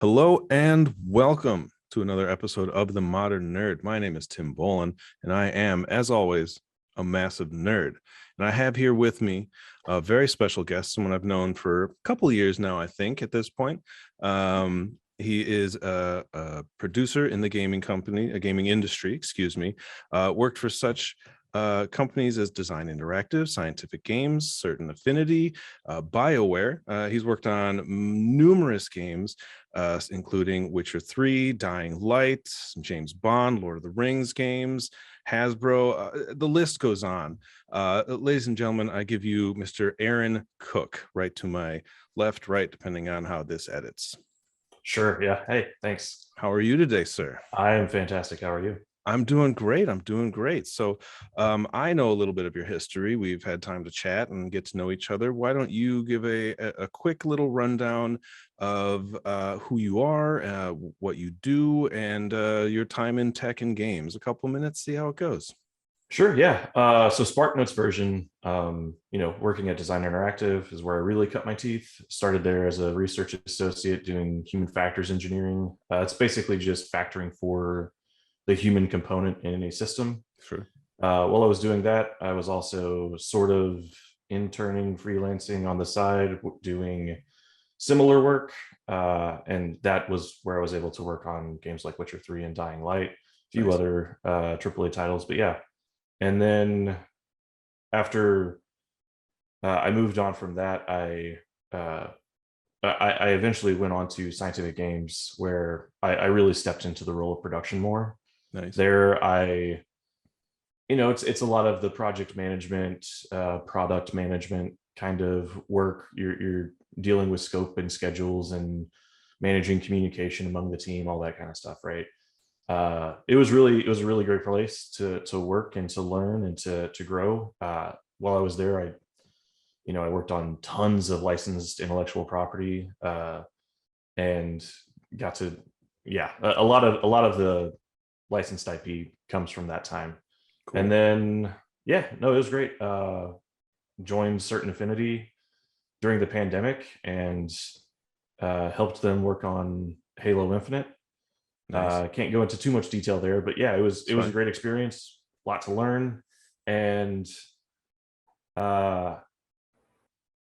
Hello and welcome to another episode of The Modern Nerd. My name is Tim Bolin, and I am, as always, a massive nerd. And I have here with me a very special guest, someone I've known for a couple of years now, I think, at this point. He is a producer in the gaming industry, excuse me. Worked for such companies as Design Interactive, Scientific Games, Certain Affinity, BioWare. He's worked on numerous games, including Witcher 3, Dying Light, some James Bond, Lord of the Rings games, Hasbro. The list goes on. Ladies and gentlemen, I give you Mr. Aaron Cook, right to my left, right, depending on how this edits. Sure. Yeah. Hey, thanks. How are you today, sir? I am fantastic. How are you? I'm doing great. So I know a little bit of your history. We've had time to chat and get to know each other. Why don't you give a quick little rundown of who you are, what you do, and your time in tech and games? A couple minutes, see how it goes. Sure. Yeah. So SparkNotes version, working at Design Interactive is where I really cut my teeth. Started there as a research associate doing human factors engineering. It's basically just factoring for the human component in a system. Sure. While I was doing that, I was also sort of interning, freelancing on the side, doing similar work. And that was where I was able to work on games like Witcher 3 and Dying Light, a few Nice. other AAA titles. But yeah. And then after I moved on from that, I eventually went on to Scientific Games, where I really stepped into the role of production more. Nice. There, it's a lot of the project management, product management kind of work. You're dealing with scope and schedules and managing communication among the team, all that kind of stuff, right? It was a really great place to work and to learn and to grow. While I was there, I worked on tons of licensed intellectual property, and got to, yeah, a lot of the licensed IP comes from that time. Cool. And then, yeah, no, it was great. Joined Certain Affinity during the pandemic and helped them work on Halo Infinite. Nice. Can't go into too much detail there, but yeah, it was a Fine. great experience, a lot to learn. And uh,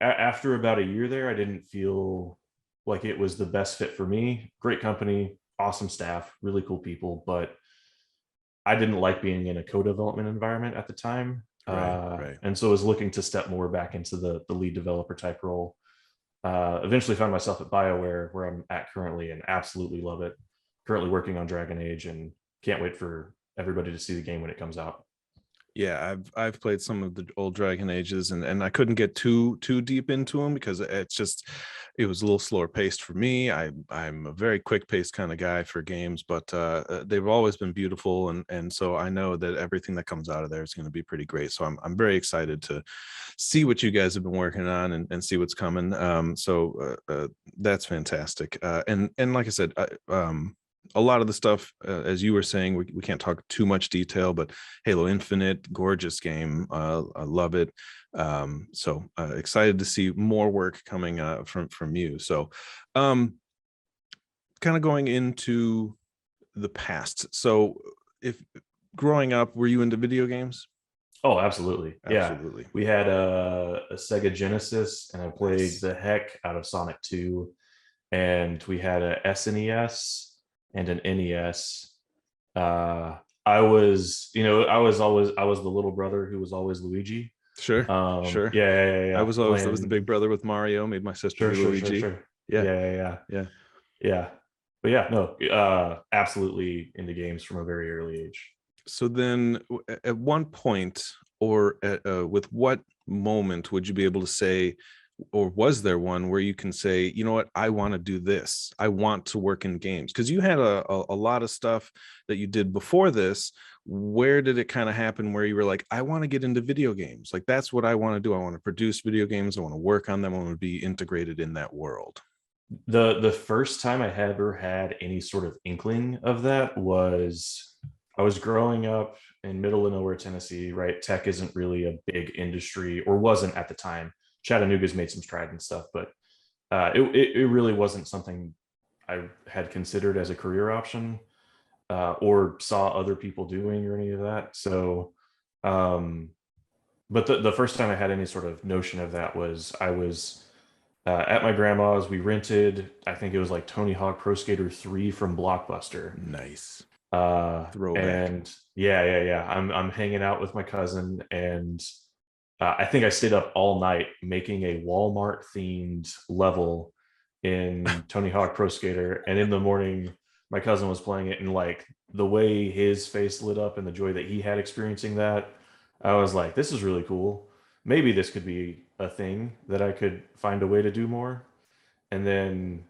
after about a year there, I didn't feel like it was the best fit for me. Great company, awesome staff, really cool people, but I didn't like being in a co-development environment at the time. Right. And so I was looking to step more back into the lead developer type role. Eventually found myself at BioWare, where I'm at currently, and absolutely love it. Currently working on Dragon Age and can't wait for everybody to see the game when it comes out. Yeah, I've played some of the old Dragon Ages, and I couldn't get too deep into them because it was a little slower paced for me. I'm a very quick paced kind of guy for games, but they've always been beautiful, and so I know that everything that comes out of there is going to be pretty great. So I'm very excited to see what you guys have been working on and see what's coming. That's fantastic. And like I said, a lot of the stuff, as you were saying, we can't talk too much detail, but Halo Infinite, gorgeous game. I love it. Excited to see more work coming from you. So kind of going into the past. So if growing up, were you into video games? Oh, absolutely. Yeah. Absolutely. We had a Sega Genesis, and I played Nice. the heck out of Sonic 2. And we had a SNES and an NES. I was the little brother who was always Luigi. Sure. Sure. I Yeah. was the Playing. big brother with Mario, made my sister Sure, be sure, sure, Luigi. sure. Yeah. Yeah. Yeah. Yeah. But yeah, no, absolutely into games from a very early age. So then, at one point, or with what moment would you be able to say, or was there one where you can say, you know what, I want to do this. I want to work in games, because you had a lot of stuff that you did before this. Where did it kind of happen where you were like, I want to get into video games? Like, that's what I want to do. I want to produce video games. I want to work on them. I want to be integrated in that world. The first time I ever had any sort of inkling of that was I was growing up in middle of nowhere, Tennessee, right? Tech isn't really a big industry, or wasn't at the time. Chattanooga's made some strides and stuff, but it really wasn't something I had considered as a career option, or saw other people doing or any of that. So, um, but the first time I had any sort of notion of that was I was at my grandma's. We rented, I think it was like Tony Hawk Pro Skater 3 from Blockbuster. Nice. Throwback. And yeah. I'm hanging out with my cousin, and I think I stayed up all night making a Walmart themed level in Tony Hawk Pro Skater. And in the morning, my cousin was playing it, and like the way his face lit up and the joy that he had experiencing that, I was like, this is really cool. Maybe this could be a thing that I could find a way to do more. And then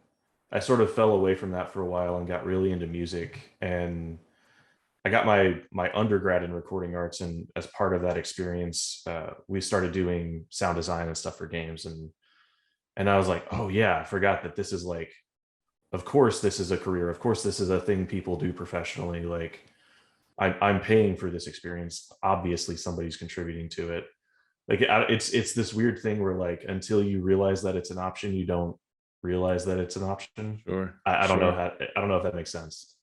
I sort of fell away from that for a while and got really into music. And I got my undergrad in recording arts, and as part of that experience, we started doing sound design and stuff for games. And I was like, oh yeah, I forgot that this is like, of course this is a career. Of course this is a thing people do professionally. Like I'm paying for this experience. Obviously somebody's contributing to it. Like it's this weird thing where like until you realize that it's an option, you don't realize that it's an option. Sure. I don't know Sure. how I don't know if that makes sense.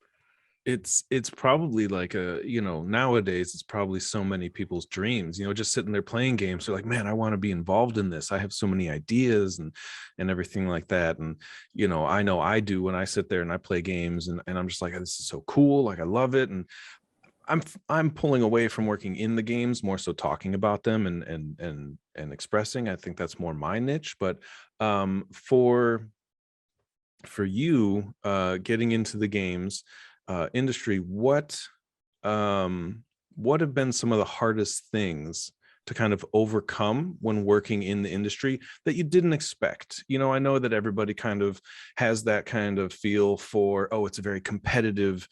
It's probably like nowadays it's probably so many people's dreams, just sitting there playing games. They're like, man, I want to be involved in this. I have so many ideas and everything like that. And I know I do when I sit there and I play games, and I'm just like, this is so cool. Like I love it. And I'm pulling away from working in the games, more so talking about them and expressing. I think that's more my niche. But for you, getting into the games industry, what have been some of the hardest things to kind of overcome when working in the industry that you didn't expect? I know that everybody kind of has that kind of feel for, oh, it's a very competitive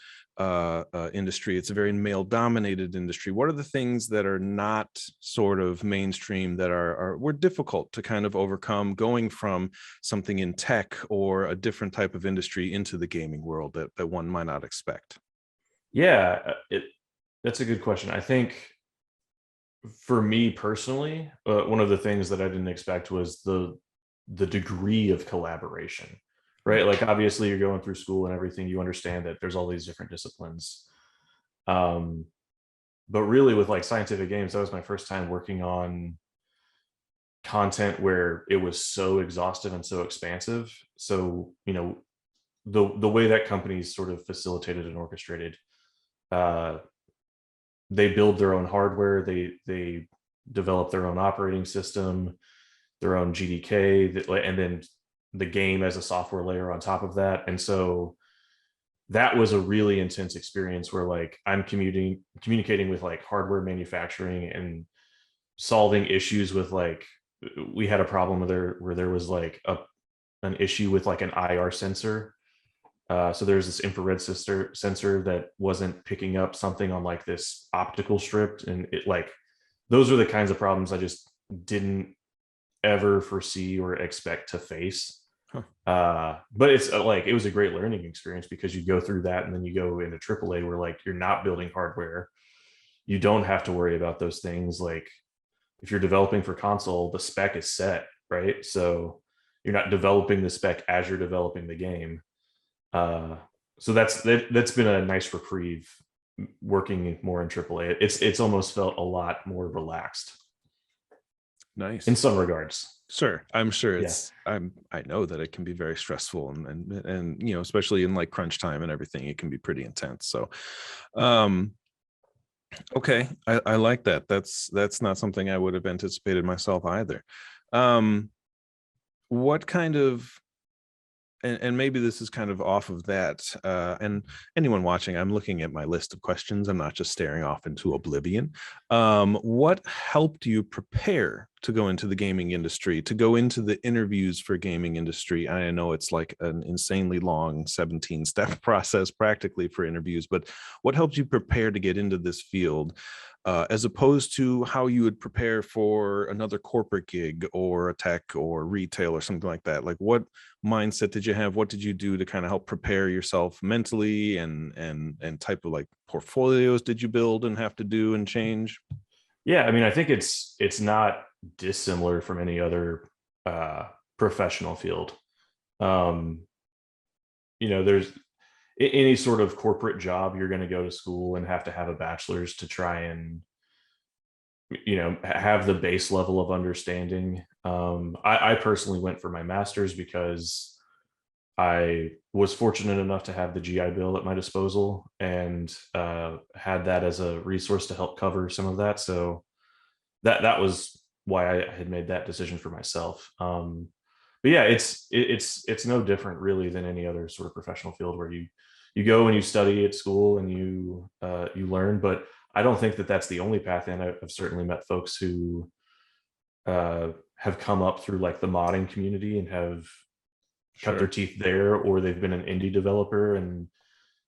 industry. It's a very male dominated industry. What are the things that are not sort of mainstream that were difficult to kind of overcome going from something in tech or a different type of industry into the gaming world that one might not expect? Yeah, that's a good question. I think for me personally, one of the things that I didn't expect was the degree of collaboration, right? Like obviously you're going through school and everything, you understand that there's all these different disciplines. Um, but really with like scientific games, that was my first time working on content where it was so exhaustive and so expansive. So, the way that companies sort of facilitated and orchestrated, uh, they build their own hardware, they develop their own operating system, their own GDK, and then the game as a software layer on top of that. And so that was a really intense experience where like I'm communicating with like hardware manufacturing and solving issues with like, we had a problem where there was like an issue with like an IR sensor. So there's this infrared sensor that wasn't picking up something on like this optical strip, and it like those are the kinds of problems I just didn't ever foresee or expect to face. Huh. But it's like it was a great learning experience because you go through that and then you go into AAA where like you're not building hardware, you don't have to worry about those things. Like if you're developing for console, the spec is set, right? So you're not developing the spec as you're developing the game. Uh, so that's been a nice reprieve working more in AAA. It's almost felt a lot more relaxed in Nice. some regards. Sure. I'm sure Yeah. I know that it can be very stressful and especially in like crunch time and everything, it can be pretty intense. So, um, okay. I like that. That's not something I would have anticipated myself either. Um, what kind of and maybe this is kind of off of that. And anyone watching, I'm looking at my list of questions. I'm not just staring off into oblivion. What helped you prepare to go into the gaming industry, to go into the interviews for gaming industry? I know it's like an insanely long 17-step process practically for interviews, but what helped you prepare to get into this field? As opposed to how you would prepare for another corporate gig or a tech or retail or something like that. Like what mindset did you have? What did you do to kind of help prepare yourself mentally, and type of like portfolios did you build and have to do and change? Yeah, I mean, I think it's not dissimilar from any other professional field. Um, there's any sort of corporate job, you're going to go to school and have to have a bachelor's to try and have the base level of understanding. I personally went for my master's because I was fortunate enough to have the GI Bill at my disposal, and had that as a resource to help cover some of that. So that was why I had made that decision for myself. But yeah, it's no different really than any other sort of professional field where you go and you study at school and you learn. But I don't think that that's the only path in. I've certainly met folks who have come up through like the modding community and have cut their Sure. teeth there, or they've been an indie developer and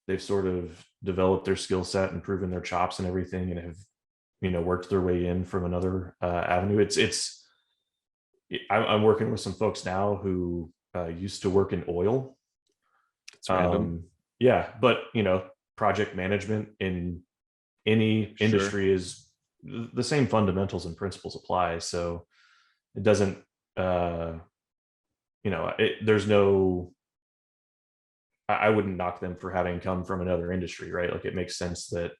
they've sort of developed their skill set and proven their chops and everything, and have worked their way in from another avenue. I'm working with some folks now who used to work in oil. It's random. Yeah, but project management in any Sure. industry is the same fundamentals and principles apply. So it doesn't, there's no, I wouldn't knock them for having come from another industry, right? Like it makes sense that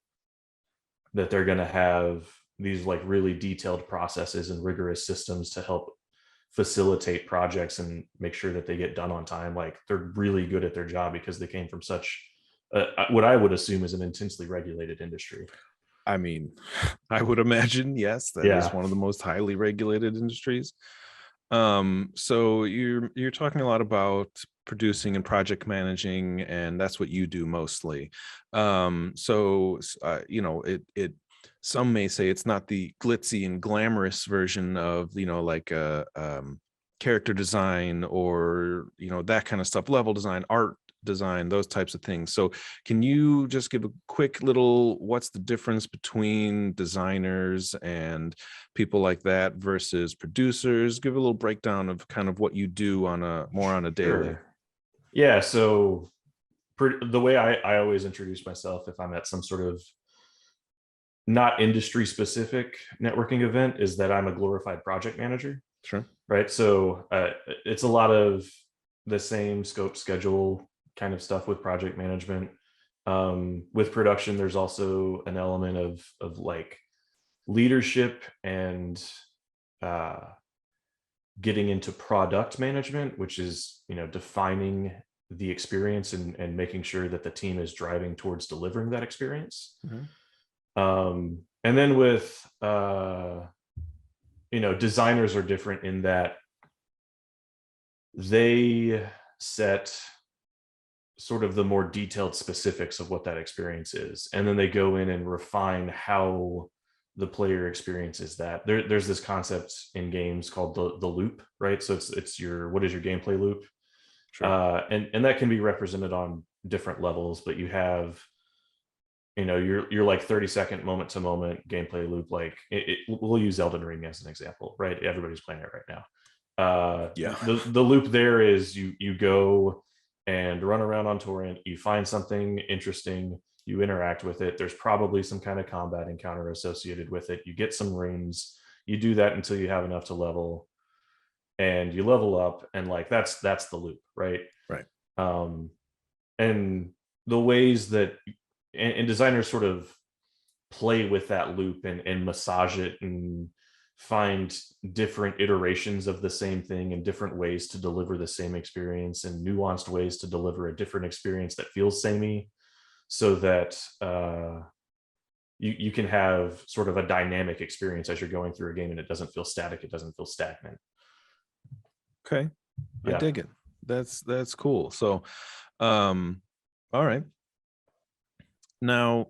they're going to have these like really detailed processes and rigorous systems to help facilitate projects and make sure that they get done on time. Like they're really good at their job because they came from such what I would assume is an intensely regulated industry. I mean, I would imagine, yes, that is Yeah, one of the most highly regulated industries. So you're talking a lot about producing and project managing, and that's what you do mostly. It some may say it's not the glitzy and glamorous version of, like character design, or that kind of stuff, level design, art design, those types of things. So can you just give a quick little, what's the difference between designers and people like that versus producers? Give a little breakdown of kind of what you do on a daily. sure. Yeah, so the way I always introduce myself if I'm at some sort of not industry specific networking event is that I'm a glorified project manager, Sure. right? So it's a lot of the same scope, schedule kind of stuff with project management. With production, there's also an element of like leadership and uh, getting into product management, which is defining the experience and making sure that the team is driving towards delivering that experience. Mhm. And then with designers are different in that they set sort of the more detailed specifics of what that experience is, and then they go in and refine how the player experiences that. There's this concept in games called the loop, right? So it's your, what is your gameplay loop, Sure. and that can be represented on different levels, but you have your like 30-second moment to moment gameplay loop. Like we'll use Elden Ring as an example, right? Everybody's playing it right now. Yeah. The loop there is you go and run around on Torrent, you find something interesting, you interact with it. There's probably some kind of combat encounter associated with it. You get some runes, you do that until you have enough to level, and you level up, and like that's the loop, right? Right. Um, and the ways that and designers sort of play with that loop and massage it and find different iterations of the same thing and different ways to deliver the same experience and nuanced ways to deliver a different experience that feels samey, so that you can have sort of a dynamic experience as you're going through a game, and it doesn't feel static, it doesn't feel stagnant. Okay. I Yeah, dig it. That's cool. So, um, all right. Now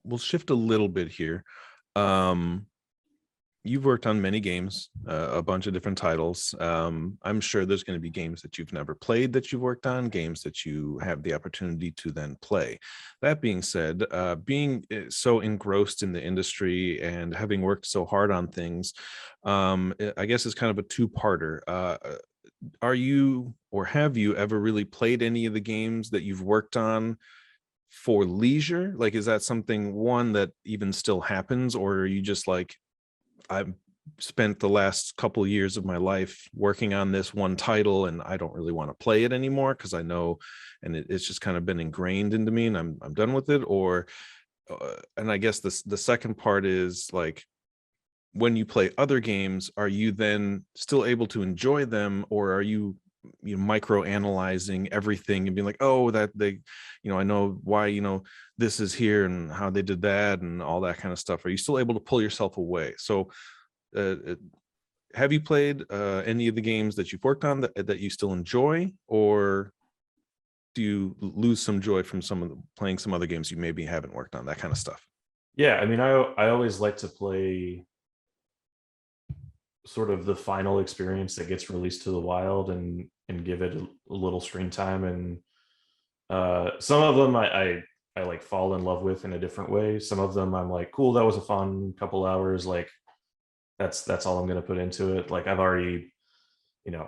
we'll shift a little bit here. Um, you've worked on many games, a bunch of different titles. I'm sure there's going to be games that you've never played that you've worked on, games that you have the opportunity to then play. That being said, being so engrossed in the industry and having worked so hard on things, I guess it's kind of a two-parter. Are you, or have you ever really played any of the games that you've worked on for leisure? Like, is that something, one, that even still happens, or are you just like, I'm spent the last couple years of my life working on this one title, and I don't really want to play it anymore because I know, and it's just kind of been ingrained into me, and I'm done with it. Or and I guess the second part is like, when you play other games, are you then still able to enjoy them, or are you micro analyzing everything and being like, oh, that they, I know why, this is here and how they did that and all that kind of stuff? Are you still able to pull yourself away? So uh, have you played any of the games that you've worked on that you still enjoy, or do you lose some joy from some of the playing some other games you maybe haven't worked on, that kind of stuff? Yeah, I mean, I always like to play sort of the final experience that gets released to the wild and give it a little screen time. And some of them I like fall in love with in a different way. Some of them I'm like, cool, that was a fun couple hours. Like that's all I'm going to put into it. Like I've already,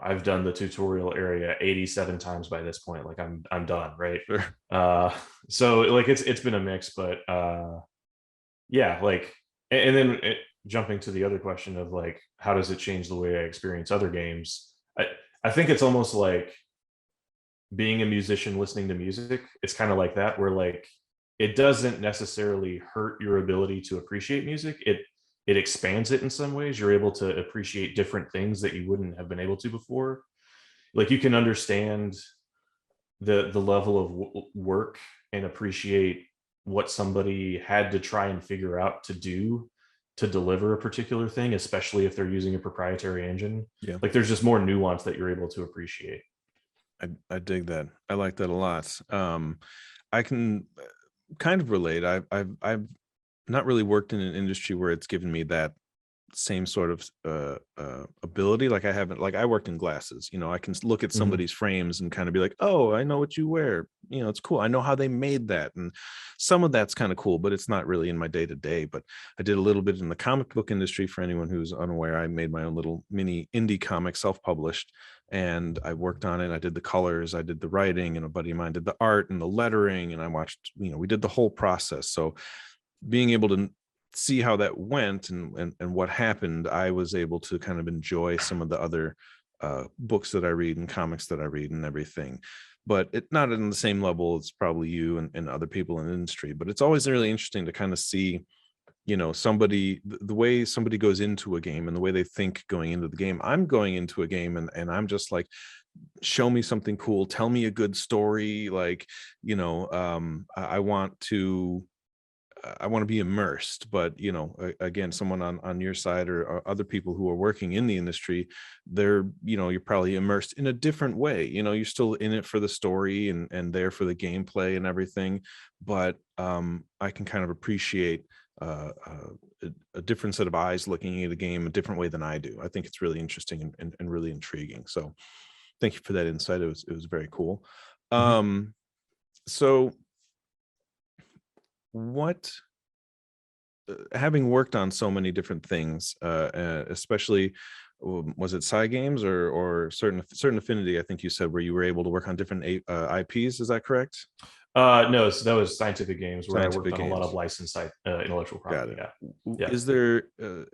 I've done the tutorial area 87 times by this point. Like I'm done, right? Sure. Uh, so like it's been a mix, but yeah, like, and then jumping to the other question of like, how does it change the way I experience other games? I think it's almost like being a musician listening to music. It's kind of like that, where like it doesn't necessarily hurt your ability to appreciate music. It expands it in some ways. You're able to appreciate different things that you wouldn't have been able to before. Like you can understand the level of work and appreciate what somebody had to try and figure out to do to deliver a particular thing, especially if they're using a proprietary engine. Yeah, Like there's just more nuance that you're able to appreciate. I dig that. I like that a lot. I can kind of relate. I've not really worked in an industry where it's given me that same sort of ability. Like I haven't, like I worked in glasses, I can look at Mhm. somebody's frames and kind of be like, oh, I know what you wear, it's cool, I know how they made that, and some of that's kind of cool, but it's not really in my day to day. But I did a little bit in the comic book industry. For anyone who's unaware, I made my own little mini indie comic, self-published, and I worked on it. I did the colors, I did the writing, and a buddy of mine did the art and the lettering, and I watched, we did the whole process. So being able to see how that went and what happened, I was able to kind of enjoy some of the other books that I read and comics that I read and everything. But it not in the same level as probably you and other people in the industry. But it's always really interesting to kind of see, somebody, the way somebody goes into a game and the way they think going into the game. I'm going into a game and I'm just like, show me something cool, tell me a good story, like, I want to, I want to be immersed. But again, someone on your side, or other people who are working in the industry, they're, you're probably immersed in a different way. You're still in it for the story and there for the gameplay and everything. But I can kind of appreciate a different set of eyes looking at a game a different way than I do. I think it's really interesting and really intriguing. So thank you for that insight. It was very cool. Mhm. um so what, having worked on so many different things, especially, was it side games or certain affinity? I think you said where you were able to work on different IPs. Is that correct? No, so that was scientific games where I worked Scientific on a lot of games. licensed intellectual Got property. it. Yeah, yeah. Is there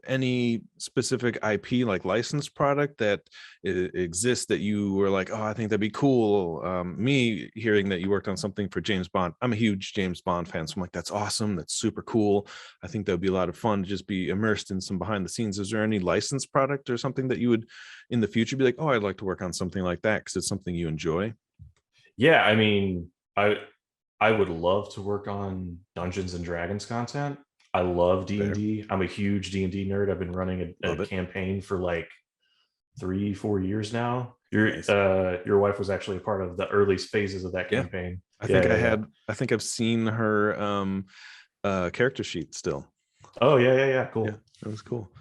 any specific IP, like licensed product, that exists that you were like, oh, I think that'd be cool? Me hearing that you worked on something for James Bond, I'm a huge James Bond fan, so I'm like, that's awesome. That's super cool. I think that would be a lot of fun to just be immersed in some behind the scenes. Is there any licensed product or something that you would in the future be like, oh, I'd like to work on something like that because it's something you enjoy? Yeah, I mean, I would love to work on Dungeons and Dragons content. I love D and Fair. D. I'm a huge D&D nerd. I've been running a Love it. campaign for like 3-4 years now. Nice. Your wife was actually a part of the early phases of that Yeah. campaign. I Yeah, think yeah, yeah. I think I've seen her character sheet still. Oh yeah, yeah, yeah. Yeah, Cool. that was cool.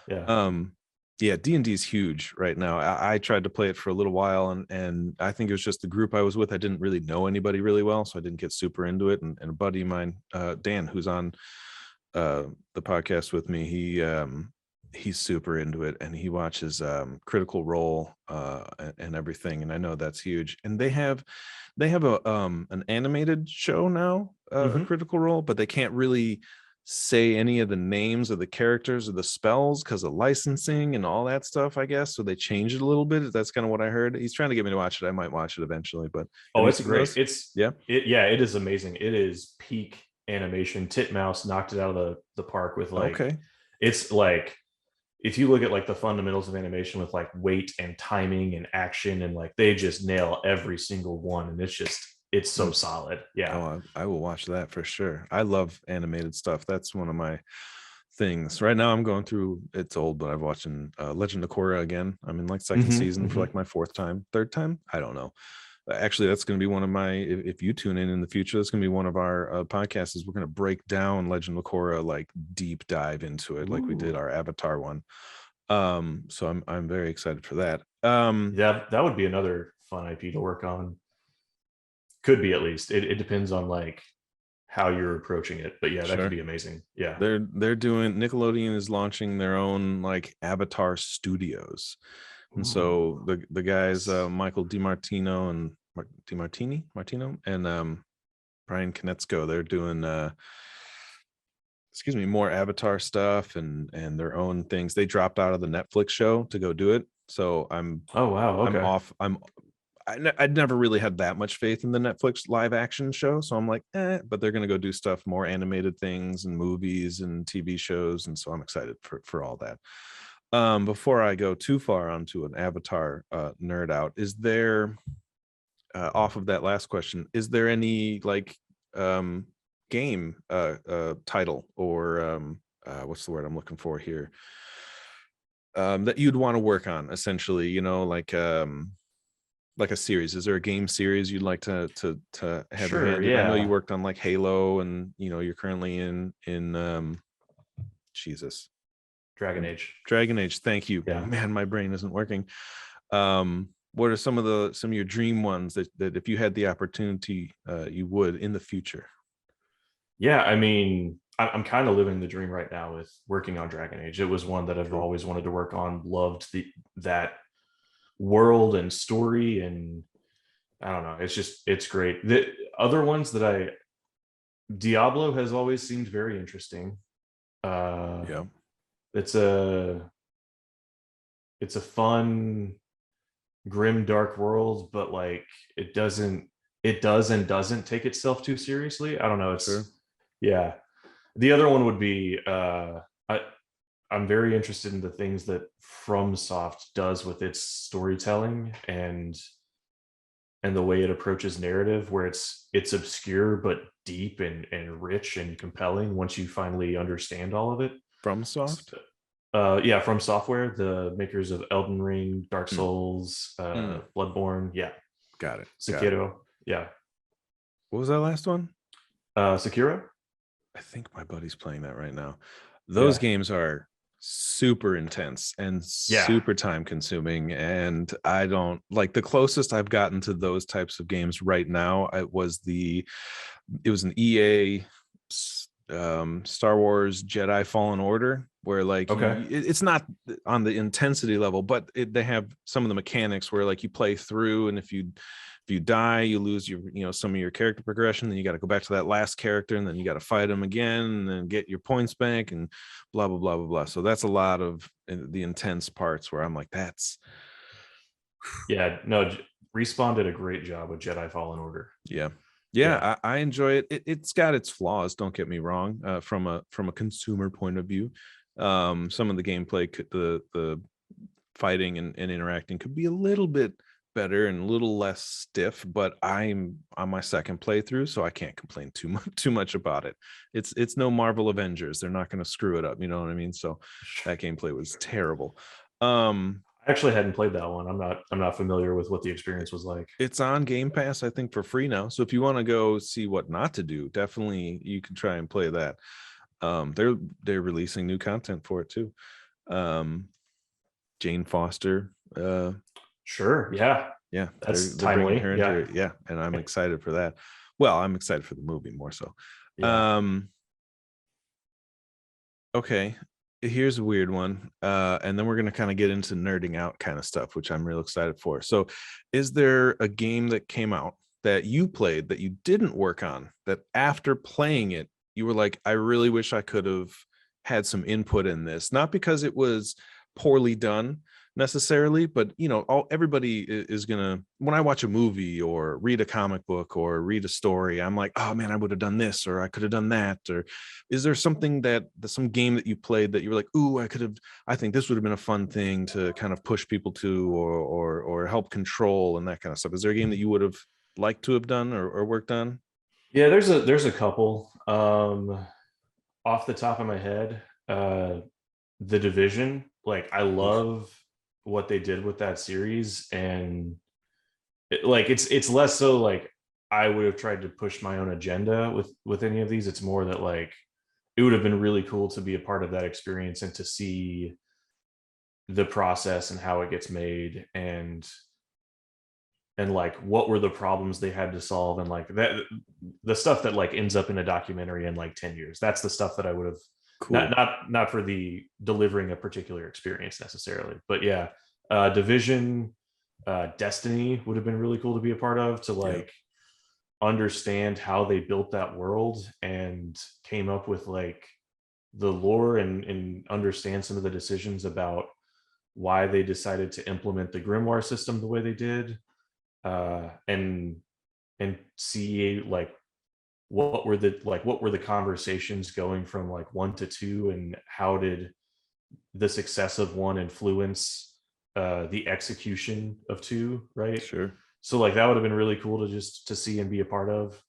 Yeah. Um, yeah, D&D is huge right now. I tried to play it for a little while, and I think it was just the group I was with. I didn't really know anybody really well, so I didn't get super into it. And a buddy of mine, Dan, who's on the podcast with me, he's super into it, and he watches Critical Role and everything. And I know that's huge. And they have a an animated show now, a Hmm. Critical Role, but they can't really say any of the names of the characters or the spells because of licensing and all that stuff, I guess. So they changed it a little bit. That's kind of what I heard. He's trying to get me to watch it. I might watch it eventually, but have Oh, you it's seen great. those? Yeah. Yeah, it is amazing. It is peak animation. Titmouse knocked it out of the park with like, Okay. it's like, if you look at like the fundamentals of animation with like weight and timing and action, and like they just nail every single one, and it's so Hmm. solid. Yeah. Oh, I will watch that for sure. I love animated stuff. That's one of my things. Right now I'm going through, it's old, but I've watching Legend of Korra again. I'm in like second season for like my fourth time, third time. I don't know. Actually, that's going to be one of my, if you tune in the future, that's going to be one of our podcasts is we're going to break down Legend of Korra, like deep dive into it, like we did Ooh. our Avatar one. So I'm very excited for that. Yeah, that would be another fun IP to work on. Could be, at least. It depends on like how you're approaching it. But yeah, that could Sure. be amazing. Yeah. They're doing, Nickelodeon is launching their own like Avatar Studios. And so Ooh, the guys, nice. Michael DiMartino and DiMartini Martino and Brian Konietzko, they're doing excuse me, more Avatar stuff and their own things. They dropped out of the Netflix show to go do it. So Oh wow. I'm Okay. off. I'd never really had that much faith in the Netflix live action show. So I'm like, but they're gonna go do stuff, more animated things and movies and TV shows. And so I'm excited for all that. Before I go too far onto an Avatar nerd out, is there off of that last question, is there any like um game title or what's the word I'm looking for here, that you'd want to work on, essentially, like a series? Is there a game series you'd like to have your Sure. hand in? I know you Yeah. worked on like Halo, and you're currently in Jesus, Dragon Age. Dragon Age. Thank you. Yeah. Man, my brain isn't working. What are some of your dream ones that if you had the opportunity, you would in the future? Yeah. I mean, I'm kind of living the dream right now with working on Dragon Age. It was one that I've Cool. always wanted to work on. Loved the that world and story, and I don't know. It's great. The other ones that Diablo has always seemed very interesting. Uh, Yeah. it's a it's a fun, grim, dark world, but like it does and doesn't take itself too seriously. I don't know. Sure. Yeah. The other one would be I'm very interested in the things that FromSoft does with its storytelling and the way it approaches narrative, where it's obscure but deep and rich and compelling once you finally understand all of it. From Soft. Yeah, From Software, the makers of Elden Ring, Dark Mm, Souls, mm. Bloodborne. Yeah, Got it. Got it. Sekiro. Yeah, What was that last one? Sekiro. I think my buddy's playing that right now. Those Yeah, games are super intense and yeah. super time consuming, and I don't like, the closest I've gotten to those types of games right now, it was an EA Star Wars Jedi Fallen Order, where like Okay. it's not on the intensity level, but they have some of the mechanics where like you play through, and if you die, you lose your, some of your character progression. Then you got to go back to that last character, and then you got to fight them again, and then get your points back, and blah blah blah blah blah. So that's a lot of the intense parts where I'm like, that's Yeah, no, Respawn did a great job with Jedi Fallen Order. yeah. Yeah, Yeah, I enjoy it. It's got its flaws, don't get me wrong, from a consumer point of view. Some of the gameplay, the fighting and interacting could be a little bit better and a little less stiff, but I'm on my second playthrough, so I can't complain too much about it. It's no Marvel Avengers. They're not going to screw it up, you know what I mean? So that gameplay was terrible. Um I actually hadn't played that one. I'm not familiar with what the experience was like. it's on Game Pass, I think, for free now. So if you want to go see what not to do, definitely you can try and play that. They're releasing new content for it too. Um Jane Foster, Sure. Yeah, yeah, that's they're bringing timely. her into Yeah, it. Yeah, and I'm excited for that. Well, I'm excited for the movie more so. yeah. Um okay, here's a weird one. And then we're going to kind of get into nerding out kind of stuff, which I'm real excited for. So, is there a game that came out that you played that you didn't work on, that after playing it you were like, I really wish I could have had some input in this, not because it was poorly done necessarily, but everybody is gonna, when I watch a movie or read a comic book or read a story, I'm like, oh man, I would have done this, or I could have done that. Or is there something some game that you played that you were like, ooh, I think this would have been a fun thing to kind of push people to, or help control and that kind of stuff? Is there a game that you would have liked to have done, or worked on? Yeah, there's a couple. Off the top of my head, The Division, like I Oof. love what they did with that series, and like it's less so like I would have tried to push my own agenda with any of these. It's more that like it would have been really cool to be a part of that experience and to see the process and how it gets made, and like what were the problems they had to solve, and like that, the stuff that like ends up in a documentary in like 10 years. That's the stuff that I would have, Cool. not for the delivering a particular experience necessarily, but yeah. Division, Destiny would have been really cool to be a part of, to Yep. like understand how they built that world and came up with like the lore, and understand some of the decisions about why they decided to implement the grimoire system the way they did, and see like what were the conversations going from like one to two, and how did the success of one influence the execution of two, right? Sure. So like that would have been really cool to just to see and be a part of.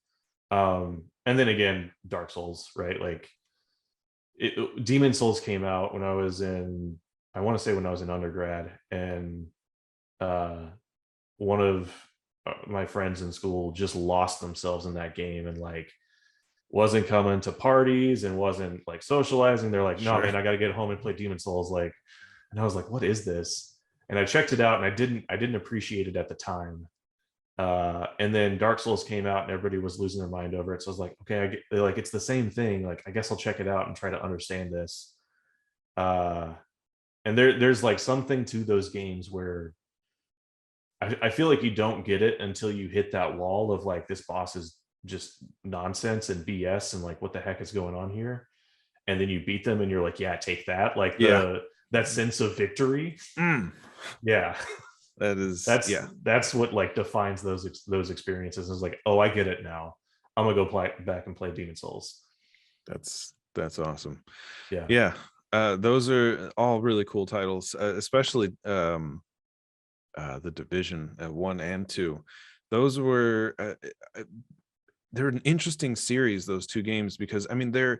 And then again, Dark Souls, right? Like Demon Souls came out when I was in, I want to say when I was in undergrad, and uh one of my friends in school just lost themselves in that game, and like wasn't coming to parties and wasn't like socializing. They're like, no Sure. man, I got to get home and play Demon Souls. Like, and I was like, what is this? And I checked it out, and I didn't appreciate it at the time. And then Dark Souls came out and everybody was losing their mind over it. So I was like, okay, like it's the same thing. Like, I guess I'll check it out and try to understand this. Uh, and there's like something to those games where I feel like you don't get it until you hit that wall of like, this boss is just nonsense and BS, and like what the heck is going on here. And then you beat them and you're like, yeah, take that. Like Yeah. that sense of victory. Mm. Yeah. That is, that's yeah. that's what like defines those experiences. It's like, oh, I get it now. I'm gonna go back and play Demon Souls. That's awesome. Yeah. Yeah. Those are all really cool titles, especially the Division 1 and 2. Those were they're an interesting series, those two games, because I mean they're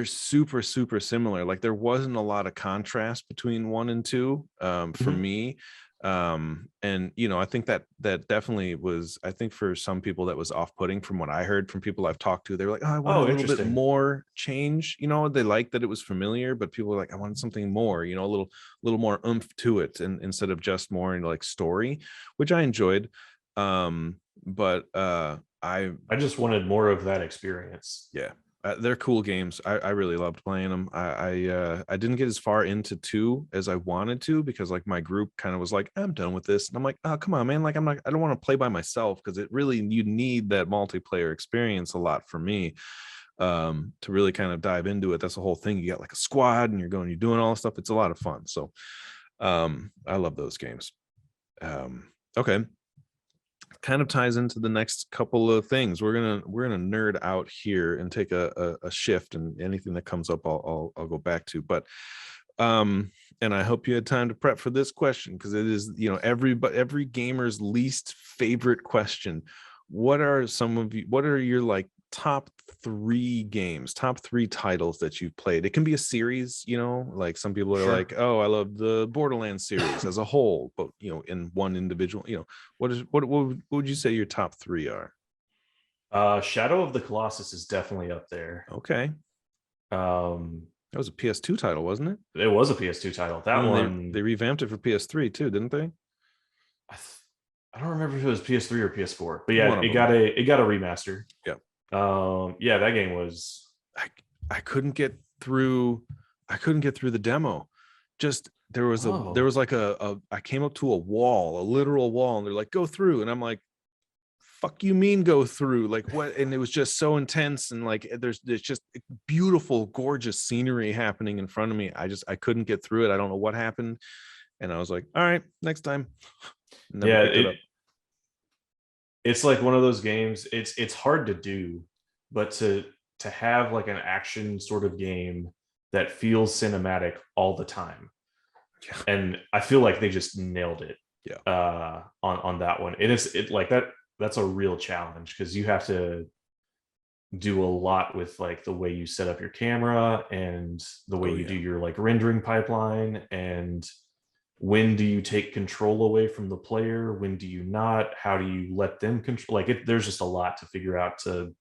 super super similar. Like there wasn't a lot of contrast between 1 and 2 for Mhm. me. And I think that definitely was, I think for some people that was off-putting. From what I heard from people I've talked to, they were like, oh, I wanted Oh, a little bit interesting. more change. They liked that it was familiar, but people were like, I wanted something more, a little more oomph to it, and instead of just more into like story, which I enjoyed. But I I just wanted more of that experience. Yeah, they're cool games. I really loved playing them. I didn't get as far into 2 as I wanted to, because like my group kind of was like, I'm done with this, and I'm like, oh come on man, like I don't want to play by myself, because it really, you need that multiplayer experience a lot for me, to really kind of dive into it. That's the whole thing. You got like a squad and you're doing all this stuff. It's a lot of fun. So I love those games. Okay, kind of ties into the next couple of things. We're gonna nerd out here and take a shift, and anything that comes up I'll go back to. But and I hope you had time to prep for this question, because it is, every gamer's least favorite question. What are your like top 3 games, top 3 titles that you've played? It can be a series, like some people are like, Sure. oh, I love the Borderlands series as a whole, but in one individual, what would you say your top 3 are? Shadow of the Colossus is definitely up there. Okay. Um, That was a PS2 title, wasn't it? it was a PS2 title. And That then they one, revamped it for PS3 too, didn't they? I, th- I don't remember if it was PS3 or PS4, but yeah, One of them. it got a remaster. Yeah. Yeah, that game was. I I couldn't get through the demo. Just there was Oh, like I came up to a wall, a literal wall, and they're like, go through, and I'm like, fuck you mean go through? Like what? And it was just so intense, and like there's just beautiful, gorgeous scenery happening in front of me. I couldn't get through it. I don't know what happened. And I was like, all right, next time. Never Yeah, picked it up. it's like one of those games. It's hard to do, but to have like an action sort of game that feels cinematic all the time, Yeah. and I feel like they just nailed it Yeah. on that one. It like that. That's a real challenge because you have to do a lot with like the way you set up your camera and the way Oh you do yeah. your like rendering pipeline, and when do you take control away from the player, when do you not, how do you let them control, like there's just a lot to figure out to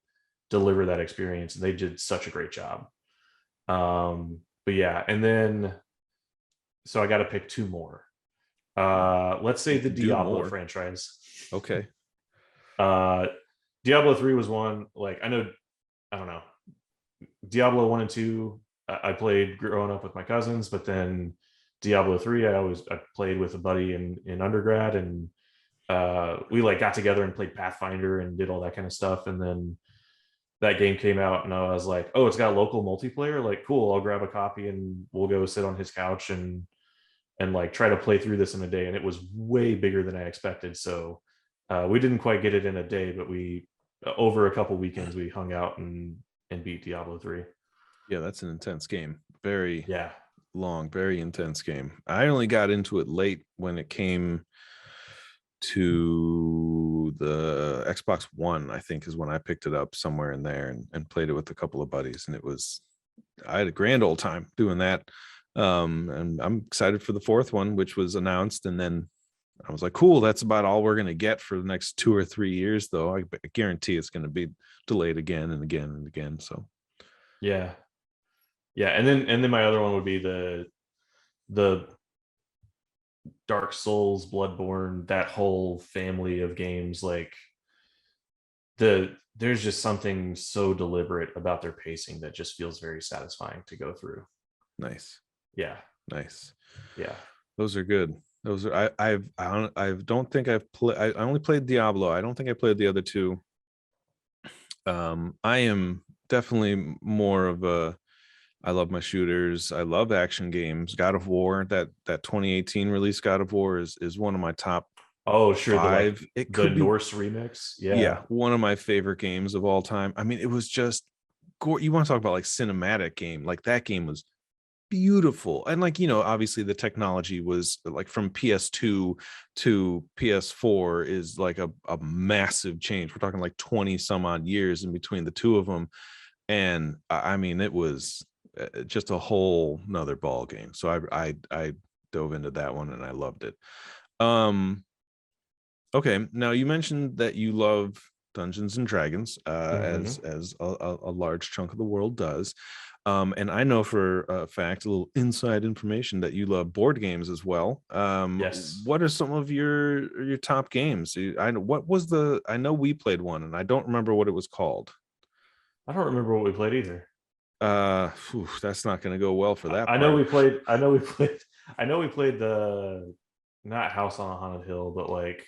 deliver that experience, and they did such a great job. But yeah, and then so I got to pick two more. Let's say You the can do Diablo more. franchise. Okay. uh Diablo 3 was one, like I know, I don't know, Diablo 1 and 2 I played growing up with my cousins, but then Diablo 3 I played with a buddy in undergrad, and we like got together and played Pathfinder and did all that kind of stuff. And then that game came out and I was like, oh, it's got local multiplayer, like cool, I'll grab a copy and we'll go sit on his couch and like try to play through this in a day. And it was way bigger than I expected. So we didn't quite get it in a day, but we over a couple weekends we hung out and beat Diablo 3. Yeah, that's an intense game. Very Yeah. long, very intense game. I only got into it late when it came to the Xbox One, I think is when I picked it up somewhere in there and played it with a couple of buddies. And I had a grand old time doing that. And I'm excited for the fourth one, which was announced. And then I was like, cool, that's about all we're going to get for the next 2 or 3 years, though. I guarantee it's going to be delayed again and again and again. So Yeah. Yeah. And then my other one would be the Dark Souls, Bloodborne, that whole family of games. Like there's just something so deliberate about their pacing that just feels very satisfying to go through. nice. Yeah. Nice. Yeah. Those are good. Those are I don't think I've played. I only played Diablo. I don't think I played the other two. I am definitely more of a. I love my shooters. I love action games. God of War, that 2018 release, God of War is one of my top Oh, sure. The like five. It the could be, Norse remix. yeah, Yeah. one of my favorite games of all time. I mean, it was just. You want to talk about like cinematic game? Like that game was beautiful. And like, obviously the technology was like from PS2 to PS4 is like a massive change. We're talking like 20 some odd years in between the two of them. And I mean, it was just a whole nother ball game. So I dove into that one and I loved it. um okay, now you mentioned that you love Dungeons and Dragons, Hmm. as a large chunk of the world does. And I know for a fact, a little inside information, that you love board games as well. Yes. What are some of your top games? I know what was the. I know we played one, and I don't remember what it was called. I don't remember what we played either. That's not going to go well for that I know part. we played. I know we played. I know we played the not House on a Haunted Hill, but like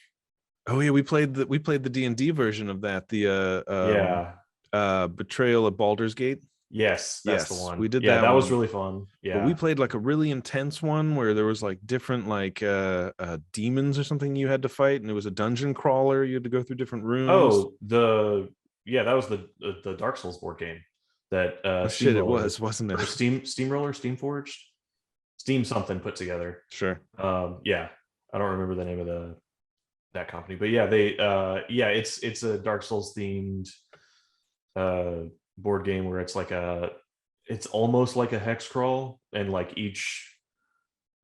Oh yeah, we played the D&D version of that. The yeah. Betrayal at Baldur's Gate. Yes, that's the Yes, we one. did Yeah, that that was one. really fun. But we Yeah. played like a really intense one where there was like different like demons or something you had to fight, and it was a dungeon crawler. You had to go through different rooms. Oh, the yeah, that was the Dark Souls board game that Oh shit, it Steamroller was, wasn't it? or Steamroller, Steamforged, Steam something put together. Sure. Yeah, I don't remember the name of the that company, but yeah, they yeah, it's a Dark Souls themed uh board game where it's almost like a hex crawl, and like each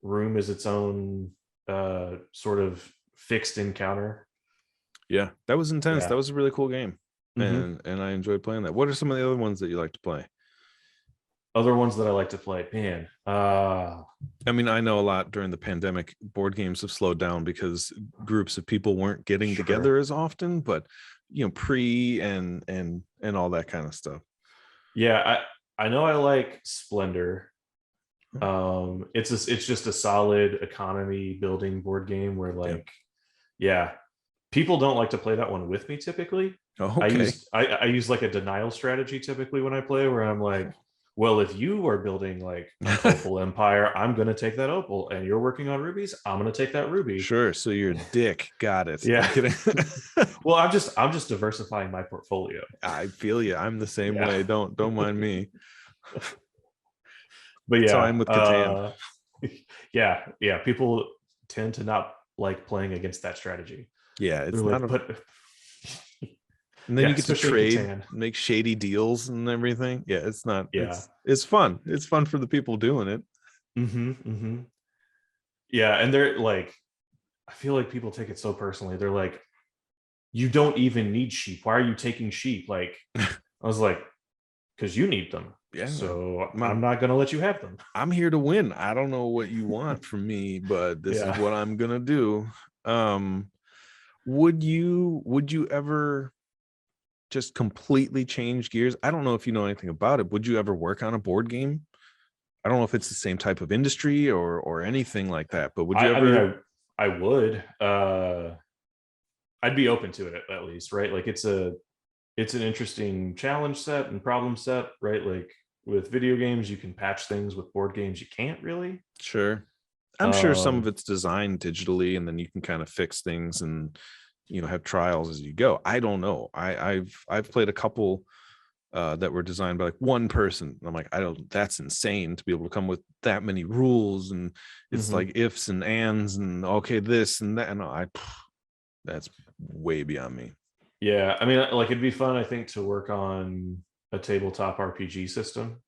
room is its own sort of fixed encounter. Yeah, that was intense. That Yeah. was a really cool game, Hmm. and I enjoyed playing that. What are some of the other ones that you like to play? Other ones that I like to play, man. I mean, I know a lot during the pandemic, board games have slowed down because groups of people weren't getting together Sure. as often, but pre and all that kind of stuff. Yeah, I know I like Splendor. Hmm. It's just a solid economy building board game where Yeah. like yeah, people don't like to play that one with me typically. Oh, I okay. use I use like a denial strategy typically when I play, where I'm like, well, if you are building like an opal empire, I'm going to take that opal, and you're working on rubies, I'm going to take that ruby. Sure. So you're a dick. Got it. I'm Yeah. kidding. Well, I'm just diversifying my portfolio. I feel you. I'm the same Yeah. way. Don't mind me. But That's how yeah, I'm with Catan. yeah. People tend to not like playing against that strategy. Yeah, They're it's not like, a. but And then yeah, you get to especially in trade, Catan. make shady deals and everything. Yeah, it's not. Yeah. It's fun. It's fun for the people doing it. Mm-hmm. Yeah, and they're like, I feel like people take it so personally. They're like, you don't even need sheep. Why are you taking sheep? Like, I was like, because you need them. Yeah, So I'm, I'm not gonna let you have them. I'm here to win. I don't know what you want from me, but this is Yeah. what I'm gonna do. Um, would you ever just completely change gears? I don't know if you know anything about it. Would you ever work on a board game? I don't know if it's the same type of industry or anything like that, but would you I mean, ever? I would. I'd be open to it at least, right? Like it's an interesting challenge set and problem set, right? Like with video games, you can patch things. With board games, you can't really. Sure. I'm sure some of Um, it's designed digitally and then you can kind of fix things and have trials as you go. I don't know. I've played a couple that were designed by like one person. I'm like, I don't, that's insane to be able to come with that many rules and it's mhm. like ifs and ands and okay, this and that. And that's way beyond me. Yeah, I mean, like it'd be fun, I think, to work on a tabletop RPG system.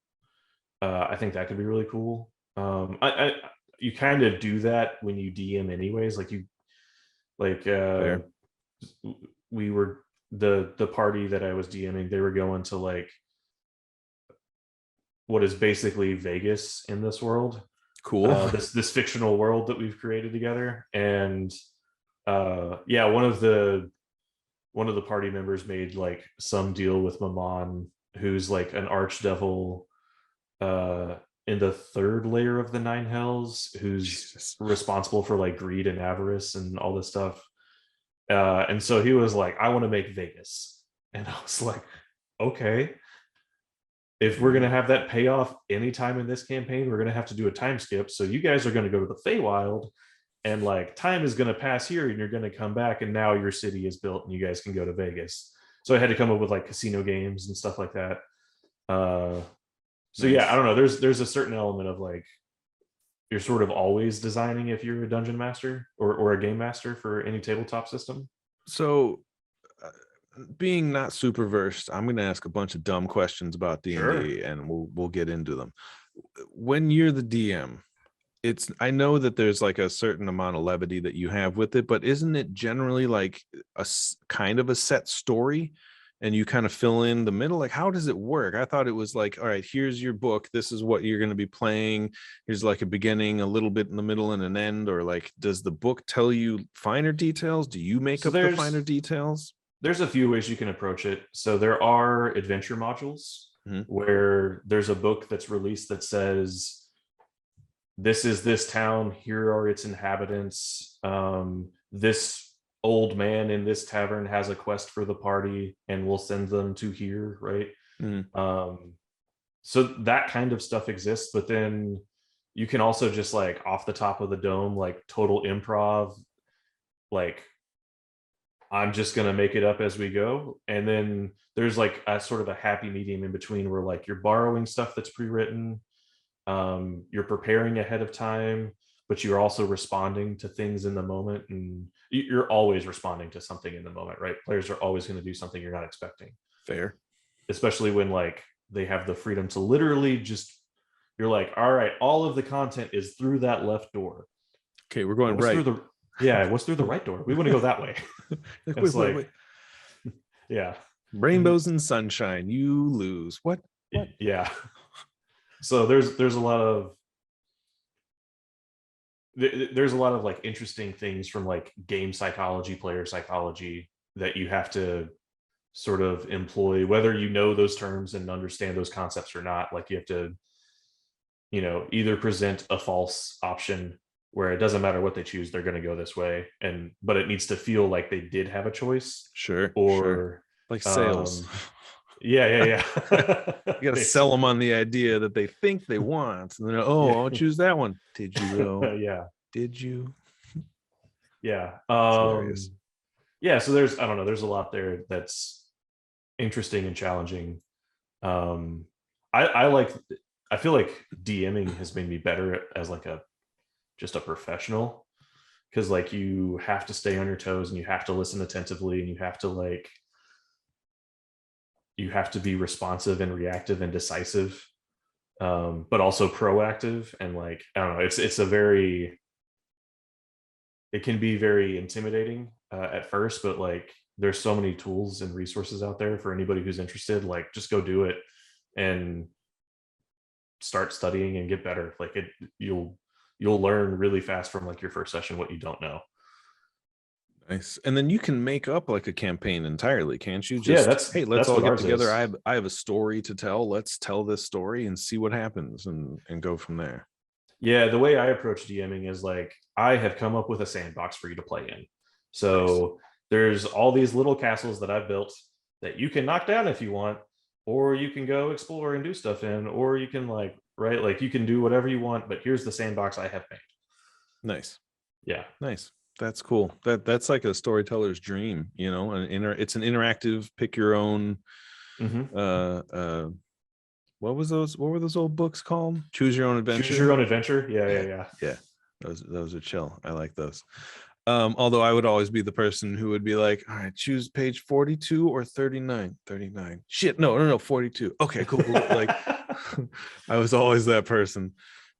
I think that could be really cool. I you kind of do that when you DM anyways. Like you like Fair. we were the party that I was DMing, they were going to like what is basically Vegas in this world. Cool. This fictional world that we've created together. And yeah, one of the party members made like some deal with Maman, who's like an archdevil uh in the third layer of the nine hells, who's Jesus. responsible for like greed and avarice and all this stuff. And so he was like, I want to make Vegas. And I was like, okay, if we're going to have that payoff anytime in this campaign, we're going to have to do a time skip. So you guys are going to go to the Feywild, and like time is going to pass here, and you're going to come back, and now your city is built, and you guys can go to Vegas. So I had to come up with like casino games and stuff like that. Uh, so yeah, I Nice. don't know. There's a certain element of like you're sort of always designing if you're a dungeon master or a game master for any tabletop system. So uh, being not super versed, I'm going to ask a bunch of dumb questions about Sure. D&D and we'll get into them. When you're the DM, it's I know that there's like a certain amount of levity that you have with it, but isn't it generally like kind of a set story and you kind of fill in the middle? Like how does it work? I thought it was like, all right, here's your book, this is what you're going to be playing, here's like a beginning, a little bit in the middle and an end, or like does the book tell you finer details? Do you make So up the finer details? there's a few ways you can approach it. So there are adventure modules Mhm. where there's a book that's released that says this is this town, here are its inhabitants. This old man in this tavern has a quest for the party, and we'll send them to here, right? Mhm. Um, so that kind of stuff exists, but then you can also just like off the top of the dome, like total improv, like I'm just gonna make it up as we go. And then there's like a sort of a happy medium in between where like you're borrowing stuff that's pre-written, you're preparing ahead of time, but you're also responding to things in the moment. And you're always responding to something in the moment, right? Players are always going to do something you're not expecting, Fair. especially when like they have the freedom to literally just, you're like, all right, all of the content is through that left door. Okay, we're But going what's through right. the, yeah, what's through the right door? We want to go that way. Like, It's wait, like, wait. yeah. Rainbows and sunshine, you lose. What? Yeah. So there's a lot of there's a lot of like interesting things from like game psychology, player psychology, that you have to sort of employ, whether you know those terms and understand those concepts or not. Like you have to, either present a false option where it doesn't matter what they choose, they're going to go this way. And but it needs to feel like they did have a choice. Sure, sure. Or Like sales. um yeah, yeah, yeah. You got to sell them Basically. on the idea that they think they want, and then, oh, Yeah. I'll choose that one. Did you though? Yeah. Did you? Yeah. It's hilarious. Yeah, so there's, I don't know, there's a lot there that's interesting and challenging. um I like, I feel like DMing has made me better as like a just a professional, because like you have to stay on your toes and you have to listen attentively and you have to like, you have to be responsive and reactive and decisive, but also proactive. And like, I don't know, it's a very, it can be very intimidating at first, but like there's so many tools and resources out there for anybody who's interested. Like just go do it and start studying and get better. Like it, you'll learn really fast from like your first session what you don't know. Nice. And then you can make up like a campaign entirely, can't you? Yeah, Just, hey, let's that's all what get ours together. is. I have a story to tell. Let's tell this story and see what happens, and go from there. Yeah, the way I approach DMing is like, I have come up with a sandbox for you to play in. Nice. So there's all these little castles that I've built that you can knock down if you want, or you can go explore and do stuff in, or you can like, right, like you can do whatever you want, but here's the sandbox I have made. Nice. Yeah. Nice. That's cool. That's like a storyteller's dream, you know, it's an interactive pick your own Hmm. what was those, what were those old books called? Choose your own Choose adventure. your own adventure. Yeah, yeah, Yeah. yeah. Yeah. Those are chill. I like those. Although I would always be the person who would be like, all right, choose page 42 or 39. 39. Shit, no, 42. Okay, cool. Like I was always that person.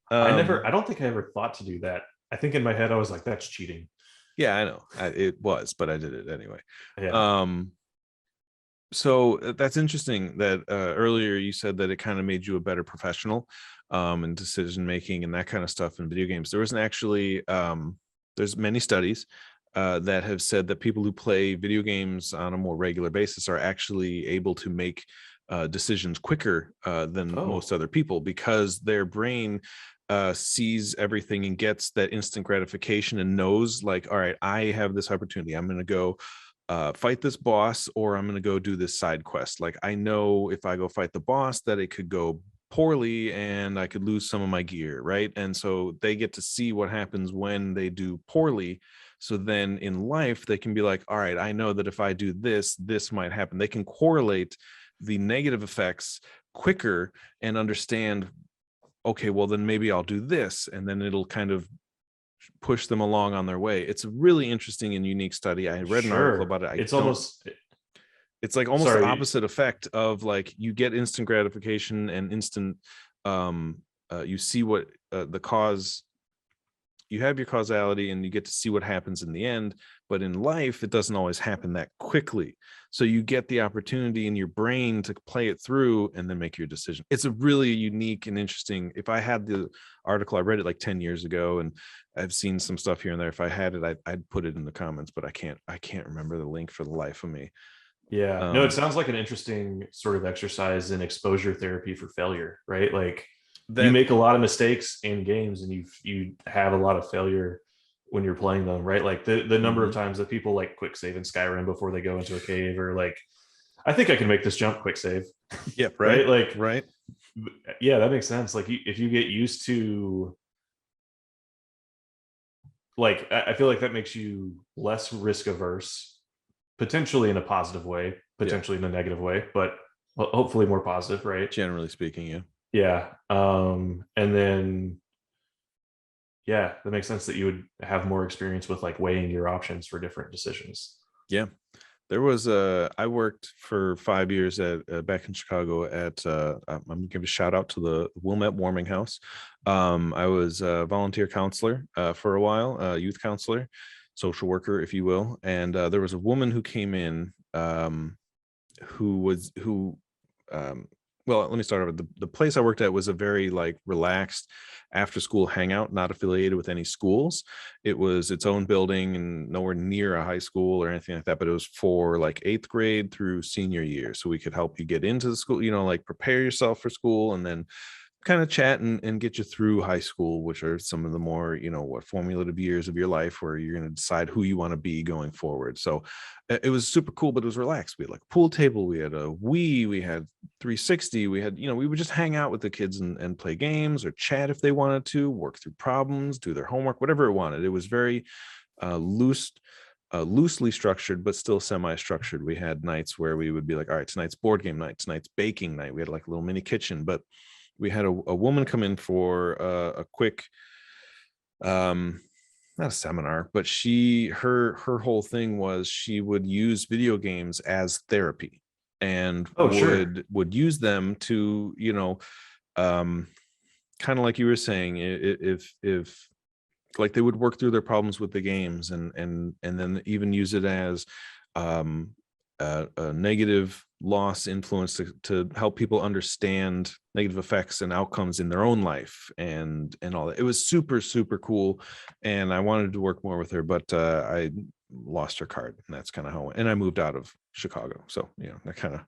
I don't think I ever thought to do that. I think in my head I was like, that's cheating. Yeah, I know. It was, but I did it anyway. Yeah. Um, so that's interesting that earlier you said that it kind of made you a better professional in decision making and that kind of stuff in video games. There wasn't actually there's many studies that have said that people who play video games on a more regular basis are actually able to make decisions quicker than most Oh. other people, because their brain sees everything and gets that instant gratification and knows like, all right, I have this opportunity. I'm going to go fight this boss, or I'm going to go do this side quest. Like I know if I go fight the boss that it could go poorly and I could lose some of my gear, right? And so they get to see what happens when they do poorly. So then in life they can be like, all right, I know that if I do this, this might happen. They can correlate the negative effects quicker and understand, okay, well then maybe I'll do this, and then it'll kind of push them along on their way. It's a really interesting and unique study. I read an article Sure. about it. I It's don't, almost, it's like almost the sorry. opposite effect of like you get instant gratification and instant you see what the cause, you have your causality and you get to see what happens in the end. But in life it doesn't always happen that quickly, so you get the opportunity in your brain to play it through and then make your decision. It's a really unique and interesting. If I had the article, I read it like 10 years ago and I've seen some stuff here and there. If I had it, I'd put it in the comments, but I can't remember the link for the life of me. Yeah. No, it um sounds like an interesting sort of exercise in exposure therapy for failure, right? Like you that make a lot of mistakes in games and you have a lot of failure when you're playing them, right? Like the number of mhm. times that people like quick save in Skyrim before they go into a cave, or like, I think I can make this jump, quick save, Yeah, right, right? Like, right. yeah, that makes sense. Like if you get used to, like, I feel like that makes you less risk averse, potentially in a positive way, Yeah, potentially in a negative way, but hopefully more positive, right? generally speaking, yeah. Yeah. And then, yeah, that makes sense that you would have more experience with like weighing your options for different decisions. Yeah. There was I worked for 5 years at back in Chicago at I'm gonna give a shout out to the Wilmette Warming House. I was a volunteer counselor for a while, youth counselor, social worker, if you will. And there was a woman who came in who um well, let me start over. The place I worked at was a very like relaxed after school hangout, not affiliated with any schools. It was its own building and nowhere near a high school or anything like that, but it was for like 8th grade through senior year. So we could help you get into the school, you know, like prepare yourself for school and then kind of chat and get you through high school, which are some of the more, what, formative years of your life where you're going to decide who you want to be going forward. So it was super cool, but it was relaxed. We had like a pool table, we had a Wii, we had 360, we had, we would just hang out with the kids and play games or chat if they wanted to, work through problems, do their homework, whatever it wanted. It was very loosely structured, but still semi-structured. We had nights where we would be like, all right, tonight's board game night, tonight's baking night. We had like a little mini kitchen, but we had a woman come in for a quick, not a seminar, but her whole thing was she would use video games as therapy and Oh, sure. would use them to, kind of like you were saying, if like they would work through their problems with the games and then even use it as um a negative loss influence to help people understand negative effects and outcomes in their own life and all that. It was super super cool, and I wanted to work more with her, but I lost her card, and that's kind of how. And I moved out of Chicago, so that kind of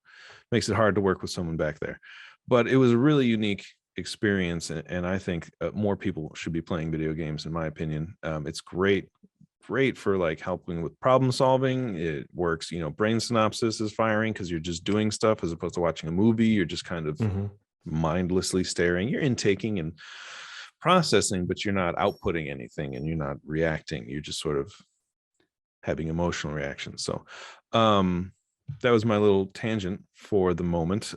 makes it hard to work with someone back there. But it was a really unique experience, and I think more people should be playing video games, in my opinion. It's great for like helping with problem solving. It works, brain synopsis is firing because you're just doing stuff as opposed to watching a movie. You're just kind of Hmm. mindlessly staring. You're intaking and processing, but you're not outputting anything and you're not reacting. You're just sort of having emotional reactions. So that was my little tangent for the moment.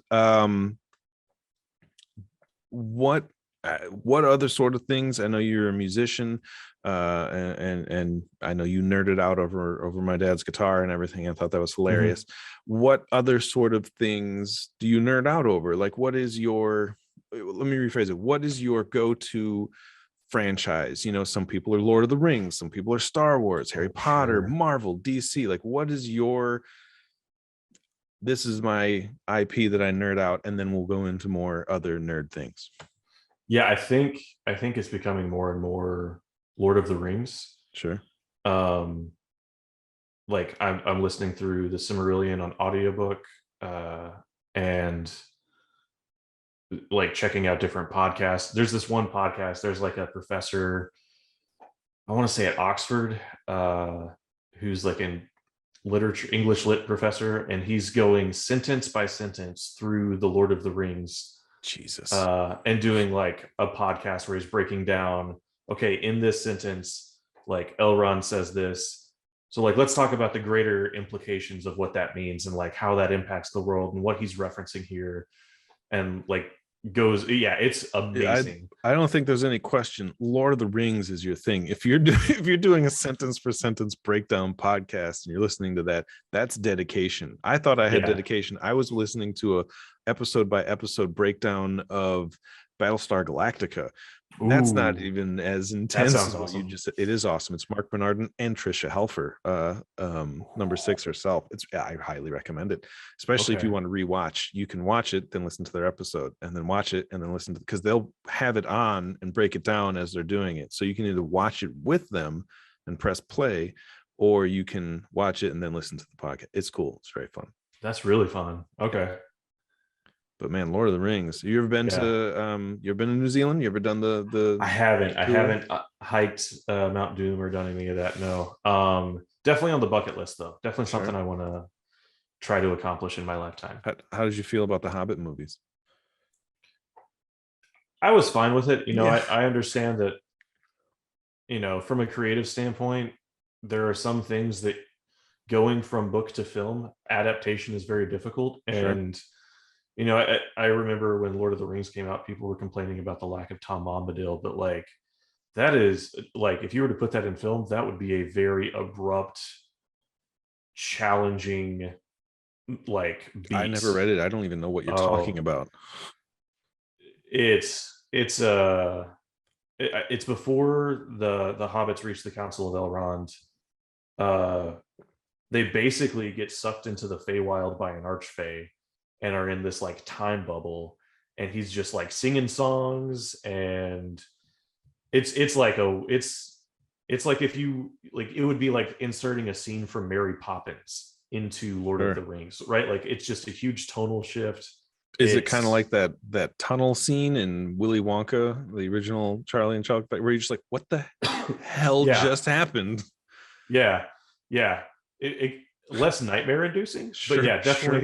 What other sort of things? I know you're a musician, and I know you nerded out over my dad's guitar and everything. I thought that was Hmm. hilarious. What other sort of things do you nerd out over? Like, what is your? Let me rephrase it. What is your go-to franchise? Some people are Lord of the Rings, some people are Star Wars, Harry Oh, Potter, sure. Marvel, DC. Like, what is your? This is my IP that I nerd out, and then we'll go into more other nerd things. Yeah, I think it's becoming more and more Lord of the Rings. Sure. Um, like I'm listening through the Silmarillion on audiobook, uh, and like checking out different podcasts. There's this one podcast. There's like a professor, I want to say at Oxford, who's like in literature, English lit professor, and he's going sentence by sentence through the Lord of the Rings, Jesus. and doing like a podcast where he's breaking down, okay, in this sentence, like Elrond says this. So like let's talk about the greater implications of what that means and like how that impacts the world and what he's referencing here. And like goes, yeah, it's I amazing. I don't think there's any question. Lord of the Rings is your thing. If you're if you're doing a sentence for sentence breakdown podcast and you're listening to that, that's dedication. I thought I had Yeah. dedication. I was listening to a episode by episode breakdown of Battlestar Galactica. That's not Ooh, even as that intense sounds as what you awesome. just said. It is awesome. It's Mark Bernardin and Trisha Helfer, number 6 herself. I highly recommend it, especially if you Okay. want to rewatch. You can watch it, then listen to their episode, and then watch it, and then listen to, because they'll have it on and break it down as they're doing it. So you can either watch it with them and press play, or you can watch it and then listen to the podcast. It's cool. It's very fun. That's really fun. Yeah. Okay. But man, Lord of the Rings. You ever been Yeah. to you ever been to New Zealand? You ever done I the haven't. I tour? haven't hiked Mount Doom or done any of that. No. Definitely on the bucket list though. Definitely something Sure. I want to try to accomplish in my lifetime. How did you feel about the Hobbit movies? I was fine with it. Yeah, I understand that, from a creative standpoint, there are some things that going from book to film adaptation is very difficult. sure. And, I remember when Lord of the Rings came out, people were complaining about the lack of Tom Bombadil, but like, that is like, if you were to put that in film, that would be a very abrupt, challenging, like I beat. never read it. I don't even know what you're talking Oh, about. it's before the hobbits reach the Council of Elrond. Uh, they basically get sucked into the Feywild by an archfey and are in this like time bubble, and he's just like singing songs, and it's like if you like it would be like inserting a scene from Mary Poppins into Lord of the Sure. Rings, right? Like it's just a huge tonal shift. Is it kind of It's like that tunnel scene in Willy Wonka, the original Charlie and Chocolate, where you're just like, what the hell yeah, just happened? yeah, yeah. It less nightmare inducing, but Sure, yeah, sure.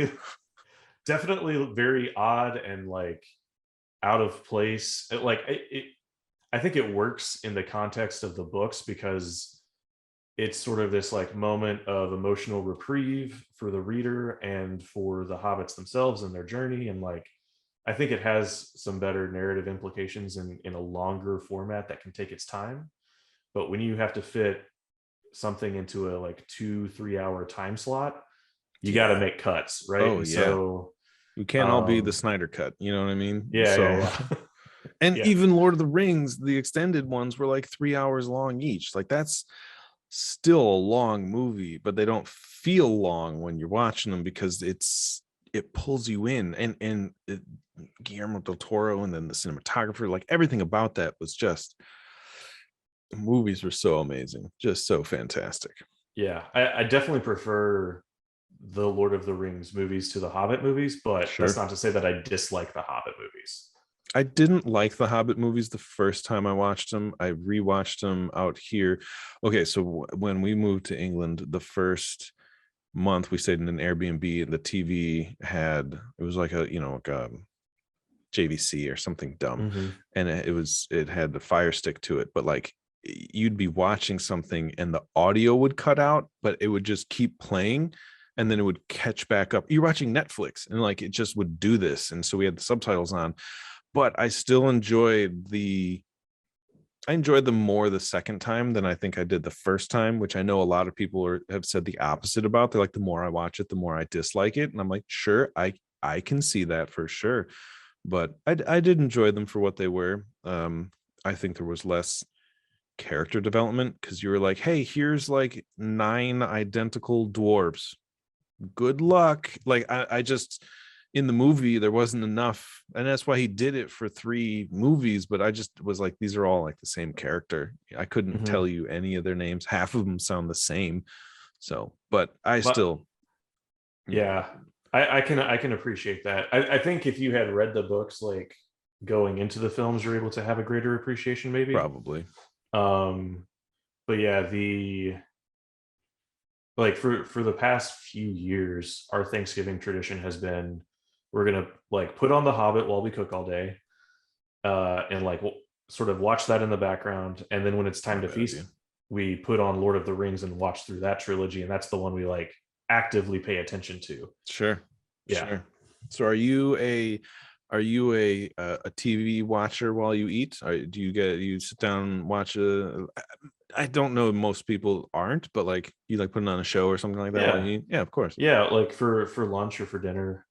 definitely very odd and like out of place. I think it works in the context of the books because it's sort of this like moment of emotional reprieve for the reader and for the hobbits themselves and their journey. And like, I think it has some better narrative implications in a longer format that can take its time. But when you have to fit something into a like 2 3 hour time slot, you got to Yeah. make cuts, right? Oh And yeah. so We can't all be the um Snyder cut, you know what I mean? yeah, So yeah, and yeah. even Lord of the Rings, the extended ones were like 3 hours long each. Like that's still a long movie, but they don't feel long when you're watching them because it pulls you in. Guillermo del Toro and then the cinematographer, like everything about that was just, the movies were so amazing, just so fantastic. Yeah, I definitely prefer the Lord of the Rings movies to the Hobbit movies, but that's Sure. not to say that I dislike the Hobbit movies. I didn't like the Hobbit movies the first time I watched them. I rewatched them out here. Okay, so when we moved to England, the first month we stayed in an Airbnb, and the TV had, it was like a, like a JVC or something dumb, Hmm. and it had the Fire Stick to it, but like you'd be watching something and the audio would cut out, but it would just keep playing, and then it would catch back up. You're watching Netflix, and like it just would do this, and so we had the subtitles on, but I enjoyed them more the second time than I think I did the first time, which I know a lot of people have said the opposite about. They're like, the more I watch it, the more I dislike it. And I'm like, sure, I can see that for sure. But I did enjoy them for what they were. I think there was less character development because you were like, hey, here's like 9 identical dwarves, good luck. Like I just, in the movie there wasn't enough, and that's why he did it for 3 movies. But I just was like, these are all like the same character. I couldn't Hmm. tell you any of their names. Half of them sound the same. So, but I But still, yeah, I can appreciate that. I think if you had read the books like going into the films, you're able to have a greater appreciation, maybe. probably. Um, but yeah, the like for the past few years, our Thanksgiving tradition has been we're gonna like put on The Hobbit while we cook all day, and like sort of watch that in the background, and then when it's time Not a to bad idea. feast, we put on Lord of the Rings and watch through that trilogy, and that's the one we like actively pay attention to. Sure, Yeah. sure. So are you a TV watcher while you eat? Do you sit down and watch a, I don't know, most people aren't, but like you like putting on a show or something like that while Yeah. you eat? Yeah, of course. Yeah, like for lunch or for dinner.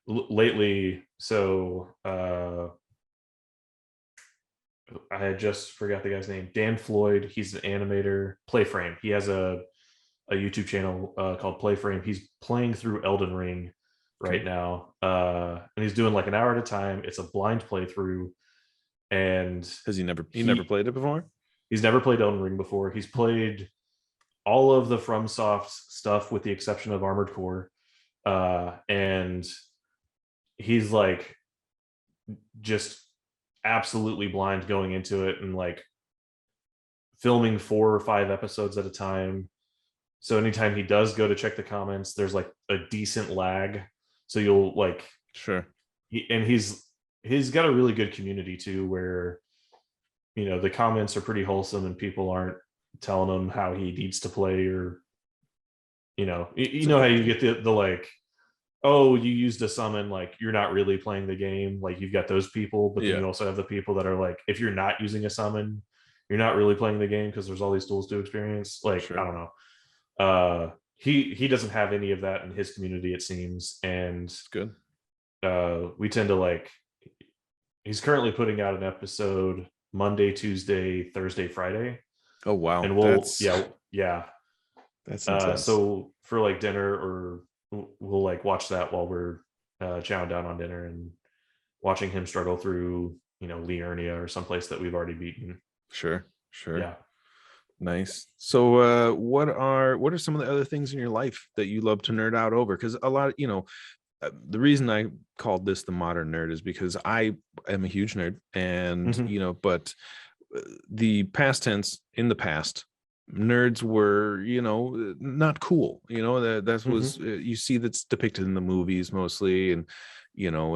Lately, so I had just forgot the guy's name. Dan Floyd. He's an animator. Playframe. He has a YouTube channel called Playframe. He's playing through Elden Ring Okay. right now, and he's doing like an hour at a time. It's a blind playthrough, and Has he never he played it before? he's never played Elden Ring before. He's played all of the FromSoft stuff with the exception of Armored Core, and he's like just absolutely blind going into it and like filming 4 or 5 episodes at a time. So anytime he does go to check the comments, there's like a decent lag. So you'll like Sure. and he's got a really good community too, where the comments are pretty wholesome and people aren't telling him how he needs to play, or you It's a know how good you thing. get the like, oh, you used a summon, like you're not really playing the game. Like you've got those people, but then Yeah, you also have the people that are like, if you're not using a summon, you're not really playing the game because there's all these tools to experience. Like I sure. don't know. He doesn't have any of that in his community, it seems, and It's good. we tend to like. He's currently putting out an episode Monday, Tuesday, Thursday, Friday, Oh wow. and we'll That's yeah yeah. that's intense. So for like dinner, or we'll like watch that while we're chowing down on dinner and watching him struggle through Liurnia or someplace that we've already beaten. Sure, sure. Yeah. Nice. So what are some of the other things in your life that you love to nerd out over? Because a lot, the reason I called this the modern nerd is because I am a huge nerd, and Hmm. but the past tense, in the past, nerds were, not cool. That was, Hmm. you see that's depicted in the movies mostly, and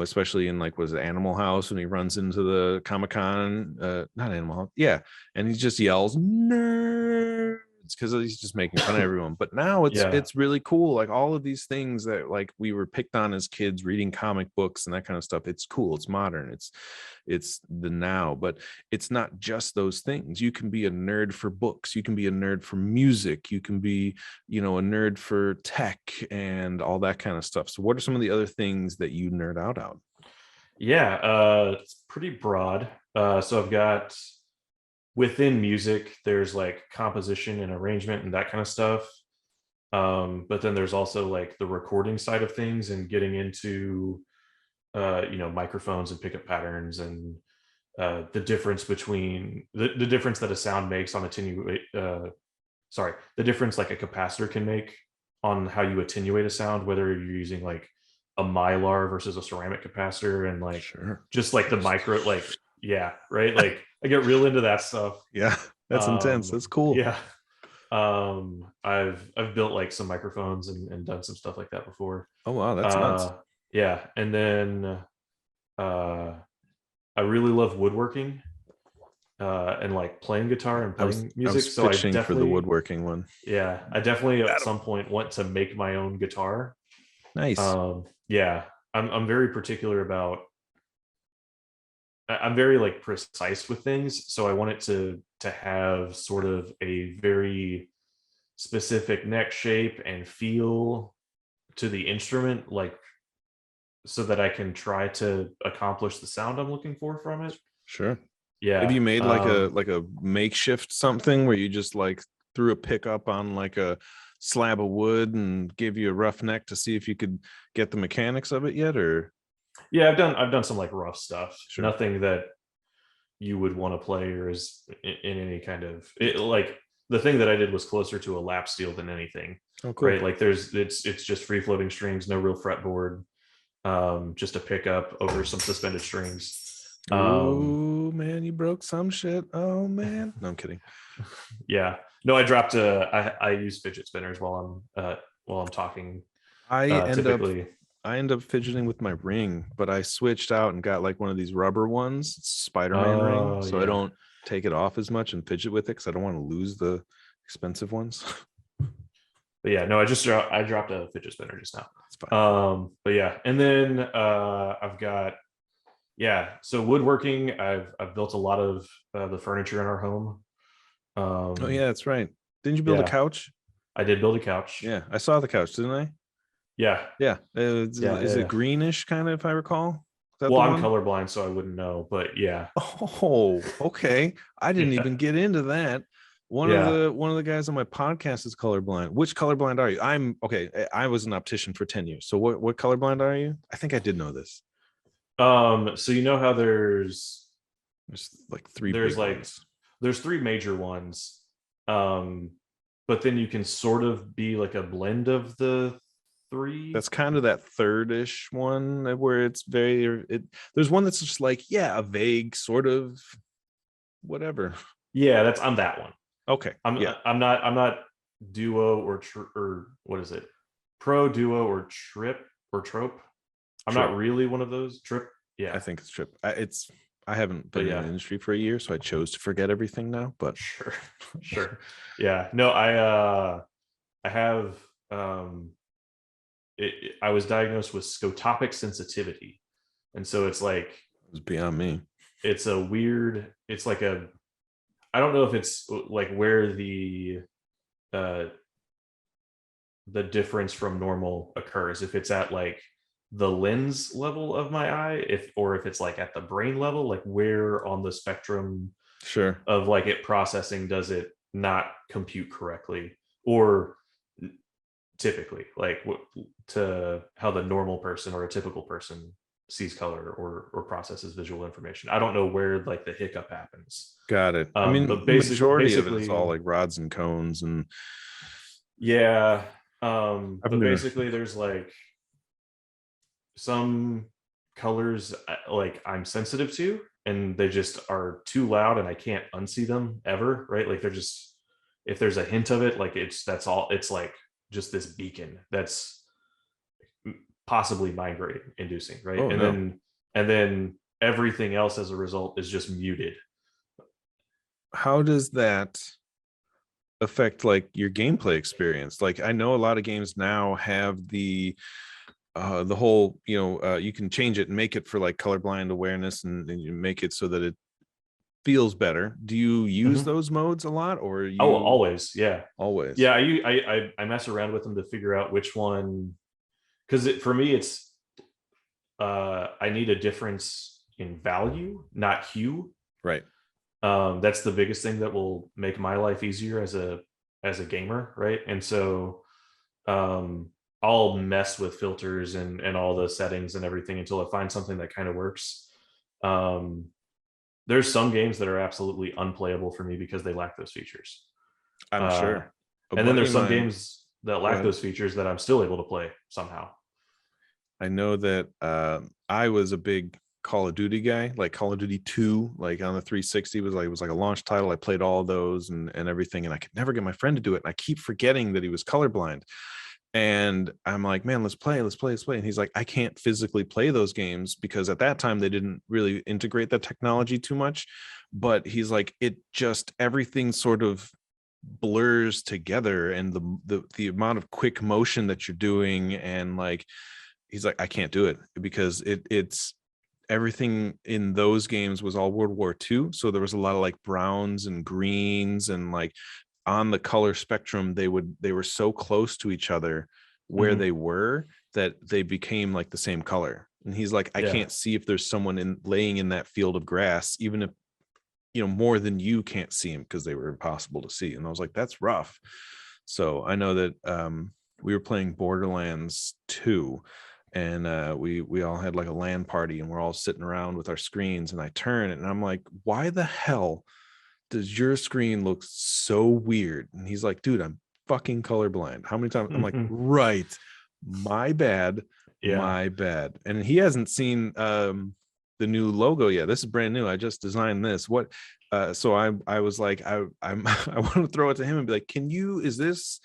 especially in, like, was it Animal House, when he runs into the Comic-Con, not Animal House, yeah, and he just yells nerds because he's just making fun of everyone. But now it's Yeah. it's really cool, like all of these things that, like, we were picked on as kids reading comic books and that kind of stuff. It's cool, it's modern, it's the now. But it's not just those things. You can be a nerd for books, you can be a nerd for music, you can be, a nerd for tech and all that kind of stuff. So what are some of the other things that you nerd out on? Yeah, it's pretty broad. So I've got within music, there's like composition and arrangement and that kind of stuff. But then there's also like the recording side of things and getting into microphones and pickup patterns and the difference between the difference that a sound makes on attenuate the difference like a capacitor can make on how you attenuate a sound, whether you're using like a mylar versus a ceramic capacitor, and like Sure. just like the micro, like, yeah, right, like I get real into that stuff. Yeah, that's intense, that's cool. Yeah. I've built like some microphones and done some stuff like that before. Oh wow, that's nuts. uh yeah, and then uh I really love woodworking, and like playing guitar and I was playing I was music. So I fishing for the definitely, woodworking one. yeah, I definitely at Got him. some point want to make my own guitar. Nice. Yeah, I'm very particular about. I'm very like precise with things, so I want it to have sort of a very specific neck shape and feel to the instrument, like so that I can try to accomplish the sound I'm looking for from it. Sure. Have Yeah. you made like a makeshift something where you just, like, threw a pickup on, like, a slab of wood and gave you a rough neck to see if you could get the mechanics of it yet, or? Yeah, I've done some like rough stuff. Sure. Nothing that you would want to play or is in any kind of like the thing that I did was closer to a lap steel than anything. Oh, cool. Right? Like it's just free floating strings, no real fretboard, just a pickup over some suspended strings. Um, Ooh, man, you broke some shit. Oh man. No, I'm kidding. yeah. No, I dropped I use fidget spinners while I'm talking. I end up Typically. I end up fidgeting with my ring, but I switched out and got, like, one of these rubber ones, Spider-Man ring, Oh so I yeah. don't take it off as much and fidget with it because I don't want to lose the expensive ones. But yeah, no, I dropped a fidget spinner just now. It's fine. But yeah, and then I've got, yeah, so woodworking. I've built a lot of the furniture in our home. Oh Um, yeah, that's right. Didn't you build a yeah, couch? I did build a couch. Yeah, I saw the couch, didn't I? Yeah, Yeah. yeah, Is yeah, it yeah. greenish kind of, if I recall? Is that Well, the I'm one? colorblind, so I wouldn't know, but yeah, Oh, okay. I didn't yeah, even get into that. One of yeah. the one of the guys on my podcast is colorblind. Which colorblind are you? I'm okay. I was an optician for 10 years. So what colorblind are you? I think I did know this. So you know how There's like three there's big like ones. there's three major ones, um, but then you can sort of be like a blend of the three. That's kind of that third-ish one, where it's there's one that's just like, yeah, a vague sort of whatever. Yeah, I'm that one. Okay. I'm Yeah. I'm not duo or what is it? Pro, duo, or trip or trope. I'm Trip. not really one of those. Trip. I Yeah. think it's trip. I haven't But been in the yeah, industry for a year, so I chose to forget everything now. But sure. Sure. Yeah. No, I have I was diagnosed with scotopic sensitivity. And so it's like it was beyond me. it's a weird, it's like a, I don't know if it's like where uh the difference from normal occurs, if it's at like the lens level of my eye, if it's like at the brain level, like where on the spectrum Sure. of like it processing does it not compute correctly, or typically like to how the normal person or a typical person sees color or processes visual information. I don't know where like the hiccup happens. Got it. I mean, But majority of it is all basically, like rods and cones, and yeah. I've But never. basically there's like some colors like I'm sensitive to, and they just are too loud and I can't unsee them ever, right? Like they're just, if there's a hint of it, like that's all, it's like just this beacon that's possibly migraine inducing, right? Oh no. And then everything else as a result is just muted. How does that affect like your gameplay experience? Like I know a lot of games now have the whole, you can change it and make it for like colorblind awareness, and you make it so that it feels better. Do you use Mhm. those modes a lot, or are Oh, you always, yeah, always? yeah. I mess around with them to figure out which one, because for me it's I need a difference in value, not hue. Right. That's the biggest thing that will make my life easier as a gamer, right? And so um, I'll mess with filters and all the settings and everything until I find something that kind of works. Um, there's some games that are absolutely unplayable for me because they lack those features. I'm Uh, sure. A and then buddy of there's some mine, games that go lack ahead. those features that I'm still able to play somehow. I know that I was a big Call of Duty guy, like Call of Duty 2, like on the 360 was like a launch title. I played all of those and everything, and I could never get my friend to do it. And I keep forgetting that he was colorblind. And I'm like, man, let's play, let's play, let's play. And he's like, I can't physically play those games because at that time they didn't really integrate that technology too much. But he's like, it just everything sort of blurs together, and the amount of quick motion that you're doing, and like he's like, I can't do it because it's everything in those games was all World War II. So there was a lot of like browns and greens, and like on the color spectrum, they were so close to each other where Mhm. they were that they became like the same color. And he's like, I Yeah. can't see if there's someone in laying in that field of grass, even if more than you can't see him because they were impossible to see. And I was like, that's rough. So I know that we were playing Borderlands 2, and we all had like a LAN party, and we're all sitting around with our screens, and I turn and I'm like, why the hell does your screen look so weird? And he's like, dude, I'm fucking colorblind. How many times? I'm like, right, my bad, Yeah. my bad. And he hasn't seen the new logo yet. This is brand new. I just designed this. What so I was like, I'm I want to throw it to him and be like, can you, is this,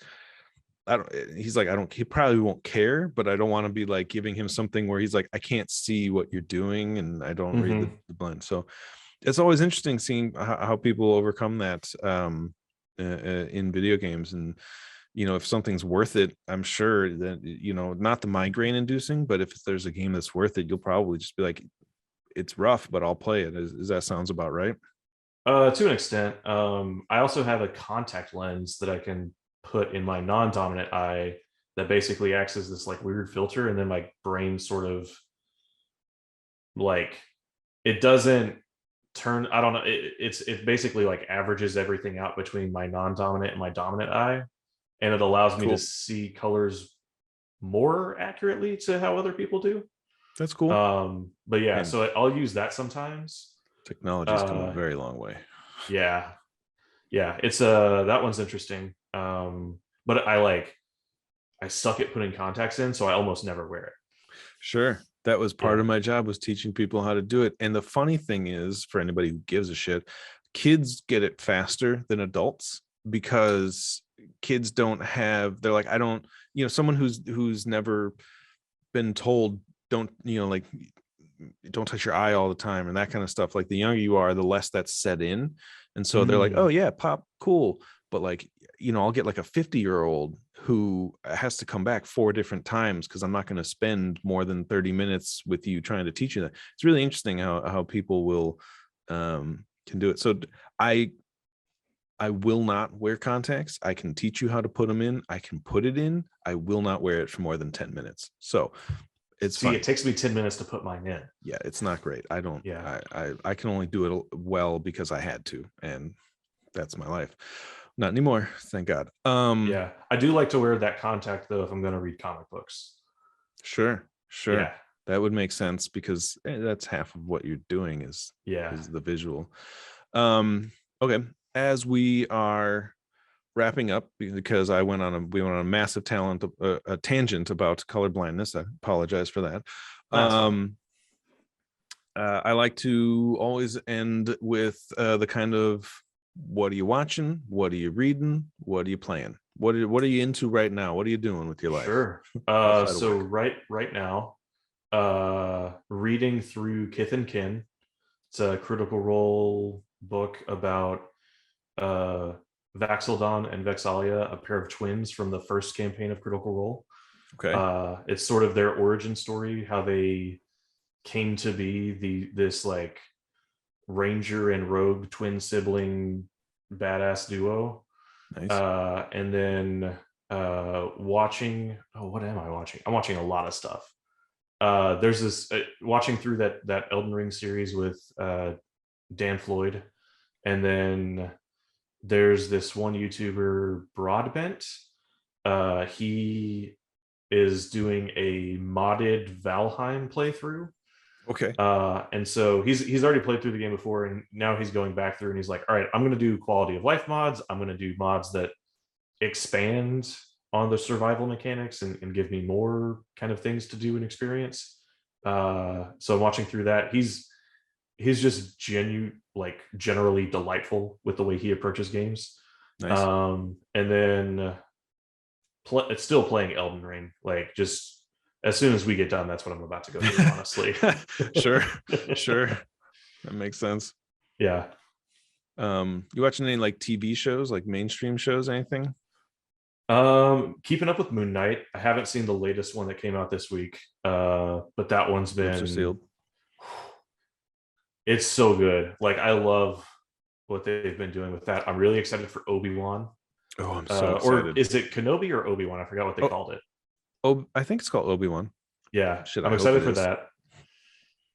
I don't, he's like, I don't, he probably won't care, but I don't want to be like giving him something where he's like, I can't see what you're doing and I don't read Hmm. the blend. So it's always interesting seeing how people overcome that in video games. And if something's worth it, I'm sure that not the migraine inducing, but if there's a game that's worth it, you'll probably just be like, it's rough, but I'll play it. Is that sounds about right? To an extent. I also have a contact lens that I can put in my non-dominant eye that basically acts as this like weird filter, and then my brain sort of like, it doesn't turn. I don't know. It basically like averages everything out between my non-dominant and my dominant eye, and it allows me to Cool. see colors more accurately to how other people do. That's cool. But yeah, And so I'll use that sometimes. technology's come a Uh, very long way. yeah, yeah, it's that one's interesting. But I suck at putting contacts in, so I almost never wear it. Sure. That was part Yeah. of my job, was teaching people how to do it. And the funny thing is, for anybody who gives a shit, kids get it faster than adults because kids don't have, they're like, I don't, someone who's never been told, don't, like, don't touch your eye all the time and that kind of stuff. Like the younger you are, the less that's set in. And so they're like, oh Mm. yeah, pop, cool. But like, I'll get like a 50-year-old who has to come back 4 different times because I'm not going to spend more than 30 minutes with you trying to teach you that. It's really interesting how people will can do it. So I I will not wear contacts. I can teach you how to put them in. I can put it in. I will not wear it for more than 10 minutes. So it's See, it fine. takes me 10 minutes to put mine in. Yeah, it's not great. I don't, Yeah. I can only do it well because I had to, and that's my life. Not anymore, thank God. Yeah. I do like to wear that contact though if I'm going to read comic books. Sure, sure. Yeah. That would make sense because that's half of what you're doing Yeah. is the visual. Um, okay. As we are wrapping up, because we went on a massive a tangent about color blindness. I apologize for that. That's fun. I like to always end with the kind of, what are you watching? What are you reading? What are you playing? What are you into right now? What are you doing with your life Sure. outside of So work? right now, reading through Kith and Kin. It's a Critical Role book about uh, Vax'ildan and Vexalia, a pair of twins from the first campaign of Critical Role. Okay. It's sort of their origin story, how they came to be this like ranger and rogue twin sibling badass duo. Nice. And then watching, oh, what am I watching? I'm watching a lot of stuff. There's this watching through that Elden Ring series with Dan Floyd, and then there's this one YouTuber Broadbent. He is doing a modded Valheim playthrough. Okay. And so he's already played through the game before, and now he's going back through and he's like, all right, I'm going to do quality of life mods. I'm going to do mods that expand on the survival mechanics and give me more kind of things to do and experience. So I'm watching through that. He's just generally delightful with the way he approaches games. Nice. And then it's still playing Elden Ring. Like, just as soon as we get done, that's what I'm about to go do, honestly. Sure. Sure. That makes sense. Yeah. You watching any like TV shows, like mainstream shows, anything? Keeping up with Moon Knight. I haven't seen the latest one that came out this week. But that one's Lips are been, sealed. it's so good. Like, I love what they've been doing with that. I'm really excited for Obi-Wan. Oh, I'm so Or excited. is it Kenobi or Obi-Wan? I forgot what they Oh, called it. I think it's called Obi-Wan. Yeah, Shit, I'm I hope excited it for is. that.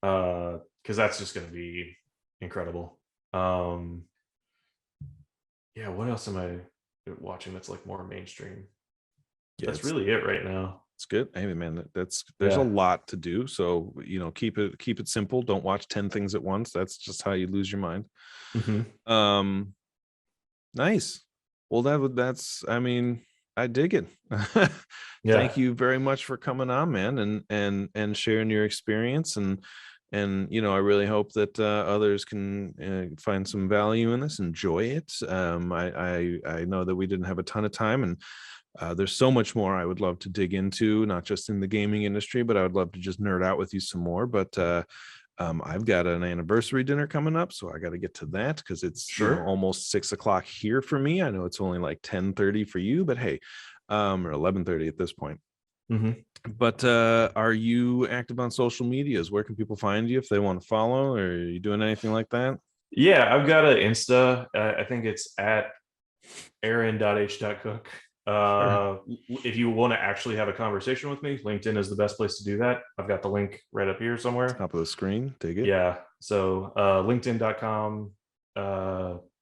Because that's just going to be incredible. Yeah, what else am I watching that's like more mainstream? Yeah, That's really it right now. it's good. Hey man, there's a Yeah. lot to do. So, keep it simple. Don't watch 10 things at once. That's just how you lose your mind. Hmm. Um, nice. Well, that's, I mean, I dig it. Yeah. Thank you very much for coming on, man, and sharing your experience, and I really hope that others can find some value in this, enjoy it. I know that we didn't have a ton of time, and there's so much more I would love to dig into, not just in the gaming industry, but I would love to just nerd out with you some more. But I've got an anniversary dinner coming up, so I got to get to that because it's Sure. almost 6 o'clock here for me. I know it's only like 10:30 for you, but hey, or 11:30 at this point. Hmm. But are you active on social medias? Where can people find you if they want to follow? Or are you doing anything like that? Yeah, I've got an Insta. I think it's at aaron.h.cook. Sure. If you want to actually have a conversation with me, LinkedIn is the best place to do that. I've got the link right up here somewhere. Top of the screen. Dig it. Yeah. So linkedin.com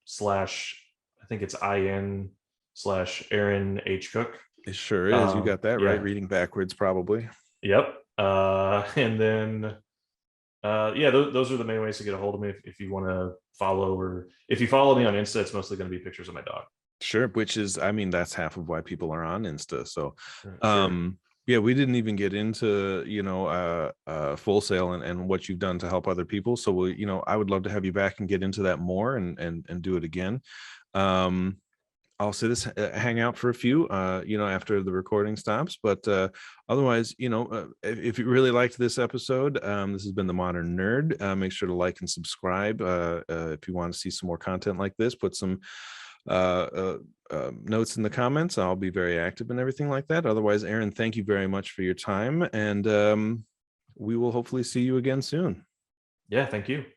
slash, I think it's IN/Aaron H. Cook. It sure is. You got that right. Yeah. Reading backwards, probably. Yep. And then yeah, those are the main ways to get a hold of me if you want to follow, or if you follow me on Insta, it's mostly going to be pictures of my dog. Sure, which is, I mean, that's half of why people are on Insta. So, Sure. yeah, we didn't even get into, Full Sail and what you've done to help other people. So, I would love to have you back and get into that more and do it again. Um, I'll say this, hang out for a few, after the recording stops. But otherwise, if you really liked this episode, this has been The Modern Nerd. Make sure to like and subscribe. If you want to see some more content like this, put some notes in the comments. I'll be very active and everything like that. Otherwise, Aaron, thank you very much for your time. And we will hopefully see you again soon. Yeah. Thank you.